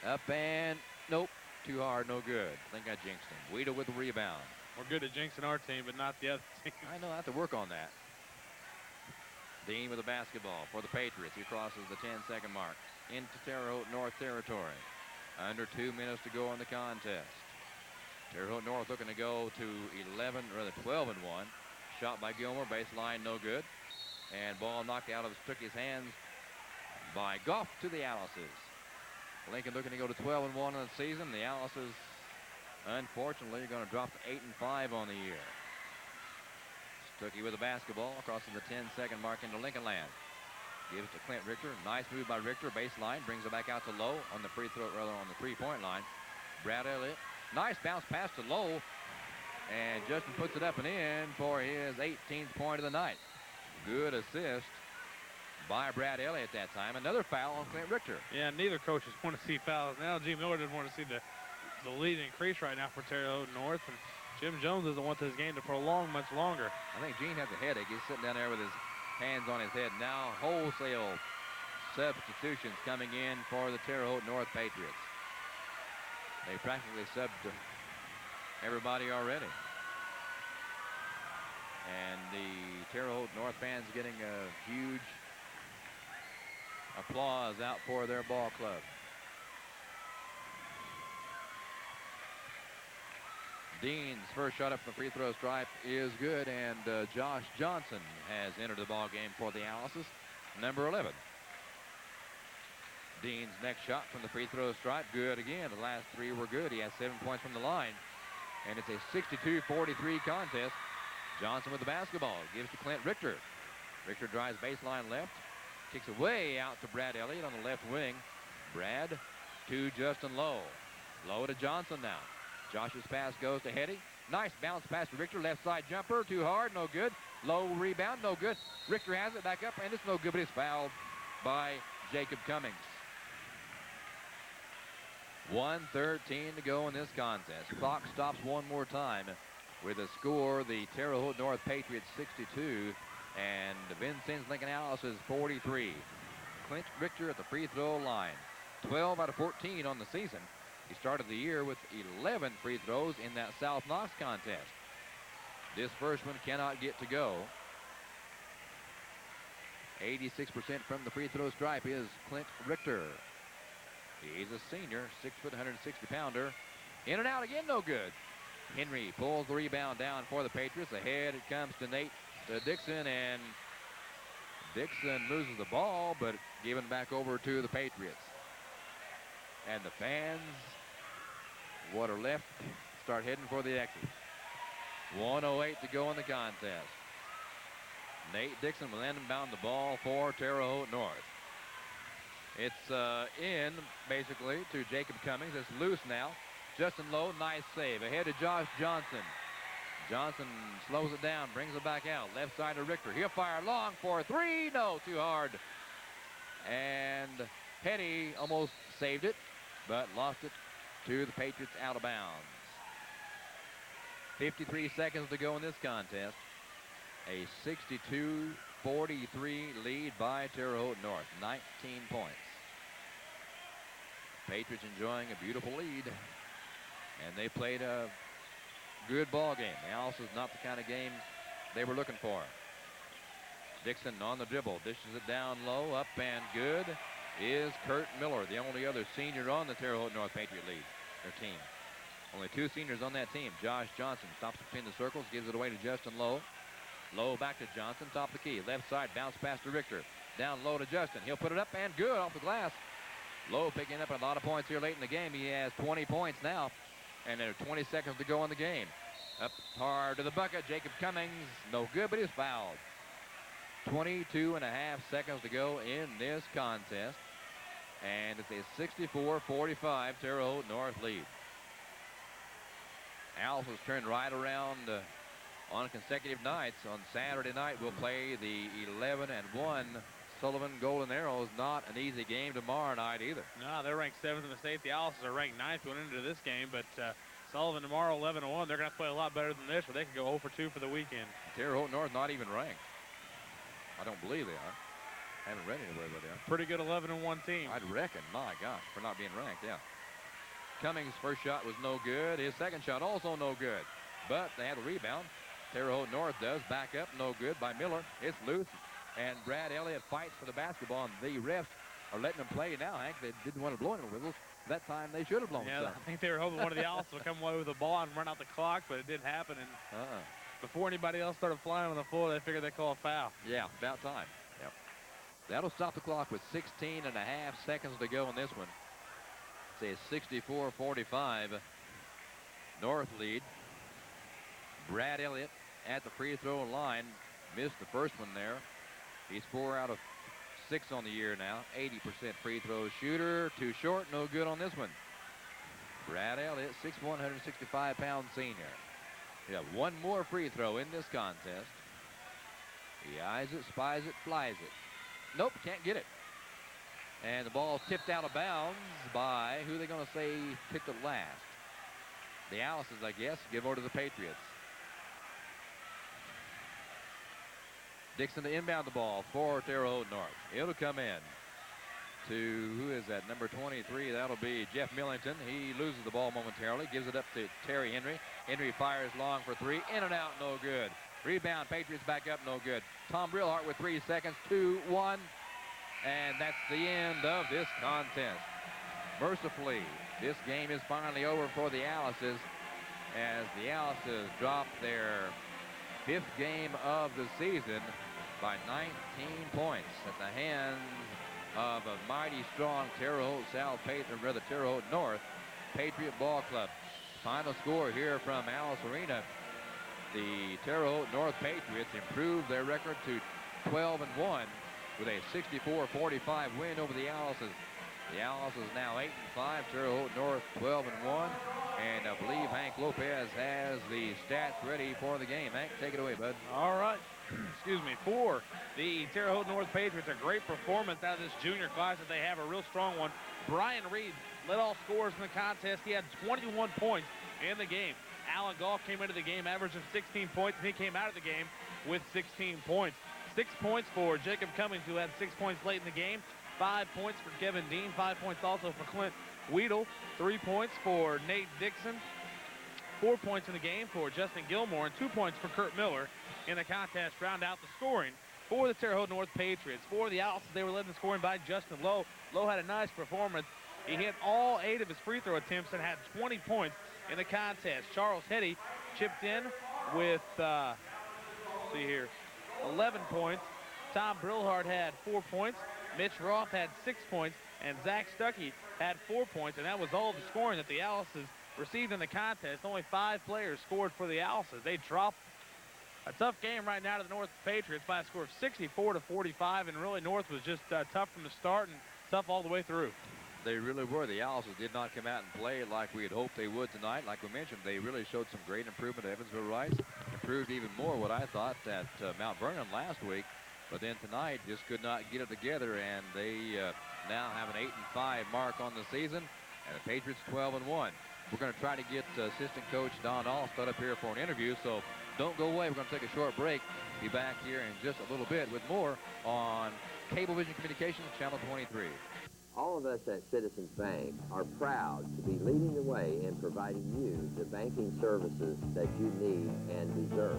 [SPEAKER 1] Up and nope. Too hard, no good. I think I jinxed him. Weedle with the rebound.
[SPEAKER 2] We're good at jinxing our team, but not the other team.
[SPEAKER 1] I know, I have to work on that. Dean with the basketball for the Patriots. He crosses the 10-second mark into Terre Haute North territory. Under 2 minutes to go in the contest. Terre Haute North looking to go to 12-1. Shot by Gilmore, baseline, no good. And ball knocked out of Stuckey's hands by Goff to the Alice's. Lincoln looking to go to 12-1 in the season. The Alice's, unfortunately, are going to drop to 8-5 on the year. Stuckey with the basketball, crosses the 10-second mark into Lincoln land. Gives to Clint Richter. Nice move by Richter. Baseline, brings it back out to Lowe on the free throw, rather on the 3-point line. Brad Elliott, nice bounce pass to Lowe. And Justin puts it up and in for his 18th point of the night. Good assist by Brad Elliott that time. Another foul on Clint Richter.
[SPEAKER 2] Yeah, neither coaches want to see fouls. Now G. Miller doesn't want to see the lead increase right now for Terre Haute North. And Jim Jones doesn't want this game to prolong much longer.
[SPEAKER 1] I think Gene has a headache. He's sitting down there with his hands on his head. Now wholesale substitutions coming in for the Terre Haute North Patriots. They practically subbed everybody already. And the Terre Haute North fans getting a huge applause out for their ball club. Dean's first shot up from the free throw stripe is good, and Josh Johnson has entered the ball game for the Alice's, number 11. Dean's next shot from the free throw stripe, good again. The last 3 were good. He has 7 points from the line, and it's a 62-43 contest. Johnson with the basketball, gives to Clint Richter. Richter drives baseline left, kicks away out to Brad Elliott on the left wing. Brad to Justin Lowe. Lowe to Johnson now. Josh's pass goes to Hetty. Nice bounce pass to Richter. Left side jumper. Too hard. No good. Low rebound. No good. Richter has it back up, and it's no good, but it's fouled by Jacob Cummings. 1:13 to go in this contest. Clock stops one more time with a score. The Terre Haute North Patriots 62 and Vincennes Lincoln Alice's 43. Clint Richter at the free throw line. 12 out of 14 on the season. He started the year with 11 free throws in that South Knox contest. This first one cannot get to go. 86% from the free throw stripe is Clint Richter. He's a senior, 6 foot, 160-pounder. In and out again, no good. Henry pulls the rebound down for the Patriots. Ahead it comes to Nate Dixon, and Dixon loses the ball, but given back over to the Patriots. And the fans, what are left, start heading for the exit. 1:08 to go in the contest. Nate Dixon will inbound the ball for Terre Haute North. It's in, basically, to Jacob Cummings. It's loose now. Justin Lowe, nice save. Ahead to Josh Johnson. Johnson slows it down, brings it back out. Left side to Richter. He'll fire long for 3. No, too hard. And Petty almost saved it, but lost it to the Patriots out of bounds. 53 seconds to go in this contest. A 62-43 lead by Terre Haute North, 19 points. Patriots enjoying a beautiful lead, and they played a good ball game. Alice is not the kind of game they were looking for. Dixon on the dribble, dishes it down low, up and good is Kurt Miller, the only other senior on the Terre Haute North Patriot lead, their team. Only 2 seniors on that team. Josh Johnson stops between the circles, gives it away to Justin Lowe. Lowe back to Johnson, top of the key. Left side, bounce pass to Richter. Down low to Justin. He'll put it up and good off the glass. Lowe picking up a lot of points here late in the game. He has 20 points now, and there are 20 seconds to go in the game. Up hard to the bucket. Jacob Cummings, no good, but he's fouled. 22 and a half seconds to go in this contest, and it's a 64-45 Terre Haute North lead. Alice has turned right around on consecutive nights. On Saturday night, we'll play the 11-1 Sullivan Golden Arrows. Not an easy game tomorrow night either.
[SPEAKER 2] No, they're ranked 7th in the state. The Alice's are ranked 9th going into this game, but Sullivan tomorrow, 11-1. They're going to play a lot better than this, or they could go 0 for 2 for the weekend.
[SPEAKER 1] Terre Haute North not even ranked. I don't believe they are. I haven't read anywhere where they are.
[SPEAKER 2] Pretty good 11-1 team.
[SPEAKER 1] I'd reckon. My gosh, for not being ranked, yeah. Cummings' first shot was no good. His second shot also no good. But they had a rebound. Terre Haute North does. Back up, no good by Miller. It's loose. And Brad Elliott fights for the basketball. And the refs are letting them play now, Hank. They didn't want to blow any whistles. That time they should have blown some.
[SPEAKER 2] I think they were hoping one of the Alice would come away with the ball and run out the clock, but it didn't happen. And before anybody else started flying on the floor, they figured they'd call a foul.
[SPEAKER 1] Yeah, about time. Yep. That'll stop the clock with 16 and a half seconds to go in this one. It's a 64-45 North lead. Brad Elliott at the free throw line. Missed the first one there. He's 4 out of 6 on the year now. 80% free throw shooter. Too short, no good on this one. Brad Elliott, 6'1", 165-pound senior. He got one more free throw in this contest. He eyes it, spies it, flies it. Nope, can't get it. And the ball tipped out of bounds by, who are they going to say picked it last? The Alice's, I guess, give over to the Patriots. Dixon to inbound the ball for Terre Haute North. It'll come in to, who is that, number 23? That'll be Jeff Millington. He loses the ball momentarily, gives it up to Terry Henry. Henry fires long for 3, in and out, no good. Rebound, Patriots back up, no good. Tom Brillhart with 3 seconds, 2-1. And that's the end of this contest. Mercifully, this game is finally over for the Alice's, as the Alice's drop their 5th game of the season by 19 points at the hands of a mighty strong Terre Haute South Patriot, or rather Terre Haute North Patriot Ball Club. Final score here from Alice Arena. The Terre Haute North Patriots improved their record to 12-1 with a 64-45 win over the Alice's. The Alice's now 8-5, Terre Haute North 12-1, and I believe Hank Lopez has the stats ready for the game. Hank, take it away, bud.
[SPEAKER 2] All right. Excuse me. For the Terre Haute North Patriots, a great performance out of this junior class that they have, a real strong one. Brian Reed led all scorers in the contest. He had 21 points in the game. Alan Goff came into the game averaging 16 points, and he came out of the game with 16 points. 6 points for Jacob Cummings, who had 6 points late in the game. 5 points for Kevin Dean. 5 points also for Clint Weedle. 3 points for Nate Dixon. 4 points in the game for Justin Gilmore, and 2 points for Kurt Miller in the contest. Round out the scoring for the Terre Haute North Patriots. For the Alice, they were led in scoring by Justin Lowe. Lowe had a nice performance. He hit all 8 of his free throw attempts and had 20 points in the contest. Charles Hetty chipped in with, see here, 11 points. Tom Brillhart had 4 points. Mitch Roth had 6 points, and Zach Stuckey had 4 points, and that was all the scoring that the Alice's received in the contest. Only 5 players scored for the Alice's. They dropped a tough game right now to the North Patriots by a score of 64-45, and really North was just tough from the start and tough all the way through.
[SPEAKER 1] They really were. The Alice's did not come out and play like we had hoped they would tonight. Like we mentioned, they really showed some great improvement at Evansville Rice. Improved even more what I thought at Mount Vernon last week. But then tonight just could not get it together, and they now have an 8-5 mark on the season, and the Patriots 12-1. We're going to try to get assistant coach Don Allstott up here for an interview, so don't go away. We're going to take a short break. Be back here in just a little bit with more on Cablevision Communications, Channel 23.
[SPEAKER 13] All of us at Citizens Bank are proud to be leading the way in providing you the banking services that you need and deserve.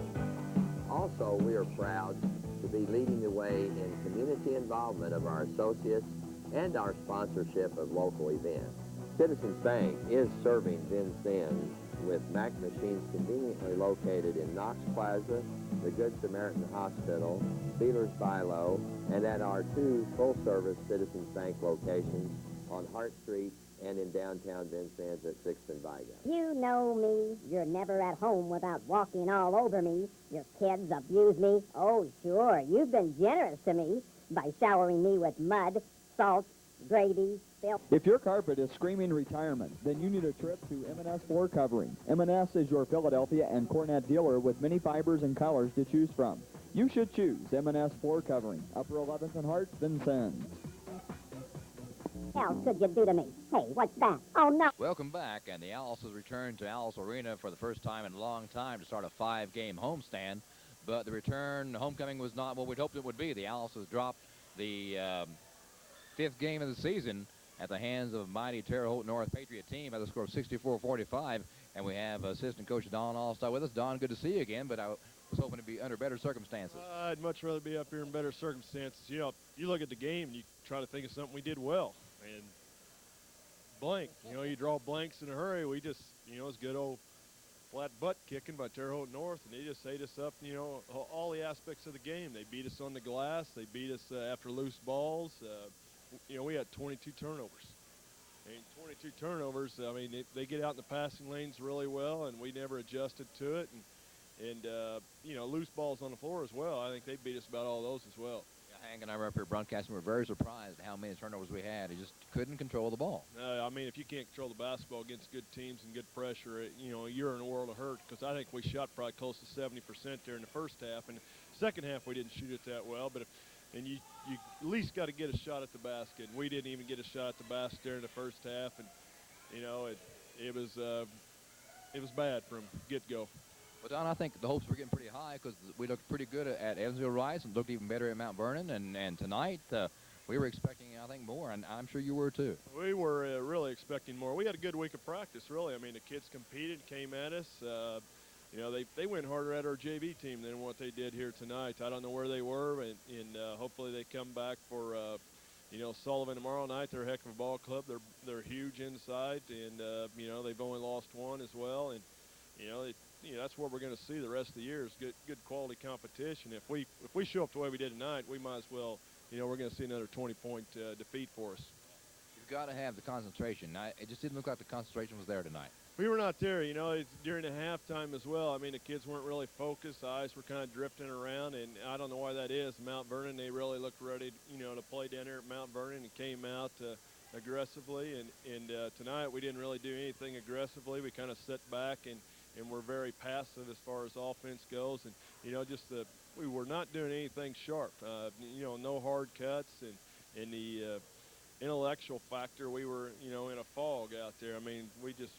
[SPEAKER 13] Also, we are proud to be leading the way in community involvement of our associates and our sponsorship of local events. Citizens Bank is serving Vincennes with Mac machines conveniently located in Knox Plaza, the Good Samaritan Hospital, Beeler's Bilo, and at our 2 full-service Citizens Bank locations on Hart Street and in downtown Vincennes at 6th and Vigo.
[SPEAKER 14] You know me. You're never at home without walking all over me. Your kids abuse me. Oh, sure, you've been generous to me by showering me with mud, salt, gravy, filth.
[SPEAKER 3] If your carpet is screaming retirement, then you need a trip to M&S Floor Covering. M&S is your Philadelphia and Cornet dealer with many fibers and colors to choose from. You should choose M&S Floor Covering, Upper 11th and Hart, Vincennes.
[SPEAKER 14] Hell could you do to me? Hey, what's that? Oh, no.
[SPEAKER 1] Welcome back, and the Owls has returned to Owls Arena for the first time in a long time to start a 5-game homestand. But the return homecoming was not what we'd hoped it would be. The Owls has dropped the 5th game of the season at the hands of a mighty Terre Haute North Patriot team at the score of 64-45. And we have assistant coach Don Allstott with us. Don, good to see you again, but I was hoping to be under better circumstances.
[SPEAKER 15] I'd much rather be up here in better circumstances. You know, you look at the game and you try to think of something we did well. And blank, you know, you draw blanks in a hurry. We just, you know, it's good old flat butt kicking by Terre Haute North, and they just ate us up, you know, all the aspects of the game. They beat us on the glass. They beat us after loose balls. You know, we had 22 turnovers. And 22 turnovers, I mean, they get out in the passing lanes really well, and we never adjusted to it. And you know, loose balls on the floor as well. I think they beat us about all those as well.
[SPEAKER 1] Hank and I were up here broadcasting. We were very surprised at how many turnovers we had. He just couldn't control the ball.
[SPEAKER 15] I mean, if you can't control the basketball against good teams and good pressure, you know, you're in a world of hurt, because I think we shot probably close to 70% there in the first half. And the second half, we didn't shoot it that well. But and you at least got to get a shot at the basket. And we didn't even get a shot at the basket there in the first half. And, you know, it was bad from get-go.
[SPEAKER 1] Well, Don, I think the hopes were getting pretty high because we looked pretty good at Evansville Rice and looked even better at Mount Vernon. And tonight we were expecting, I think, more, and I'm sure you were too.
[SPEAKER 15] We were really expecting more. We had a good week of practice, really. I mean, the kids competed, came at us. You know, they went harder at our JV team than what they did here tonight. I don't know where they were, and hopefully they come back for, you know, Sullivan tomorrow night. They're a heck of a ball club. They're huge inside, and, you know, they've only lost one as well. And, you know, that's what we're going to see the rest of the year is good quality competition. If we show up the way we did tonight, we might as well, you know, we're going to see another 20-point defeat for us.
[SPEAKER 1] You've got to have the concentration. It just didn't look like the concentration was there tonight.
[SPEAKER 15] We were not there, you know. It's during the halftime as well. I mean, the kids weren't really focused. The eyes were kind of drifting around, and I don't know why that is. Mount Vernon, they really looked ready, you know, to play down there at Mount Vernon and came out aggressively. And tonight we didn't really do anything aggressively. We kind of sat back and we're very passive as far as offense goes. And, you know, just we were not doing anything sharp. You know, no hard cuts. And the intellectual factor, we were, you know, in a fog out there. I mean, we just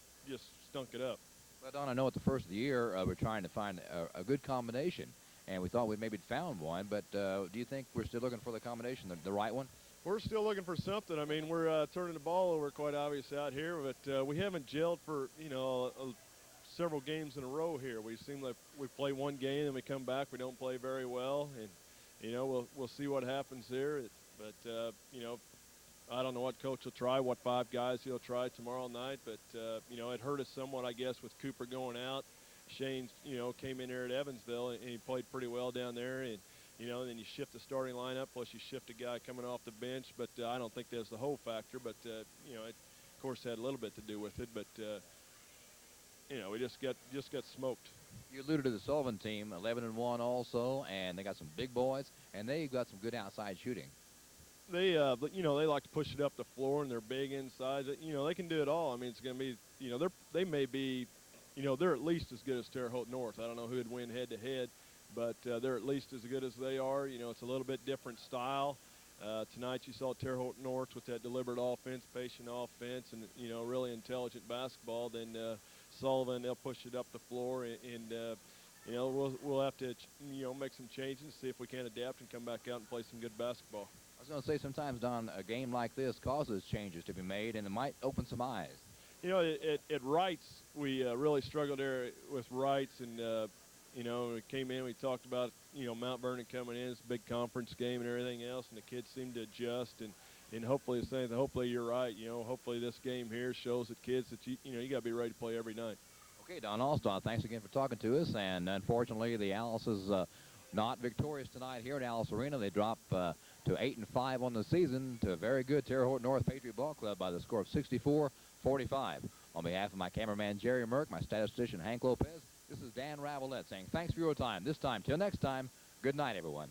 [SPEAKER 15] stunk it up.
[SPEAKER 1] Well, Don, I know at the first of the year we're trying to find a good combination, and we thought we maybe found one. But do you think we're still looking for the combination, the right one?
[SPEAKER 15] We're still looking for something. I mean, we're turning the ball over quite obvious out here, but we haven't gelled for, you know, several games in a row here. We seem like we play one game and we come back, we don't play very well, and you know, we'll see what happens there. But you know, I don't know what coach will try, what 5 guys he'll try tomorrow night. But you know, it hurt us somewhat, I guess, with Cooper going out. Shane, you know, came in here at Evansville and he played pretty well down there, and you know, then you shift the starting lineup, plus you shift a guy coming off the bench. But I don't think that's the whole factor. But you know, it of course had a little bit to do with it. But you know, we just got smoked.
[SPEAKER 1] You alluded to the Sullivan team, 11-1 also, and they got some big boys, and they've got some good outside shooting.
[SPEAKER 15] They, you know, they like to push it up the floor, and they're big inside. You know, they can do it all. I mean, it's going to be, you know, they may be, you know, they're at least as good as Terre Haute North. I don't know who would win head-to-head, but they're at least as good as they are. You know, it's a little bit different style. Tonight you saw Terre Haute North with that deliberate offense, patient offense, and, you know, really intelligent basketball. Then Sullivan, they'll push it up the floor, and you know, we'll have to, you know, make some changes, see if we can adapt and come back out and play some good basketball.
[SPEAKER 1] I was going to say, sometimes, Don, a game like this causes changes to be made, and it might open some eyes.
[SPEAKER 15] You know, at Wrights, we really struggled there with Wrights, and, you know, we came in, we talked about, you know, Mount Vernon coming in, it's a big conference game and everything else, and the kids seem to adjust, and hopefully the same, hopefully you're right, you know, hopefully this game here shows the kids that, you know, you got to be ready to play every night.
[SPEAKER 1] Okay, Don Alston, thanks again for talking to us, and unfortunately the Alice's not victorious tonight here at Alice Arena. They drop to 8-5 on the season to a very good Terre Haute North Patriot Ball Club by the score of 64-45. On behalf of my cameraman Jerry Merck, my statistician Hank Lopez, this is Dan Ravelette saying thanks for your time. This time, till next time, good night, everyone.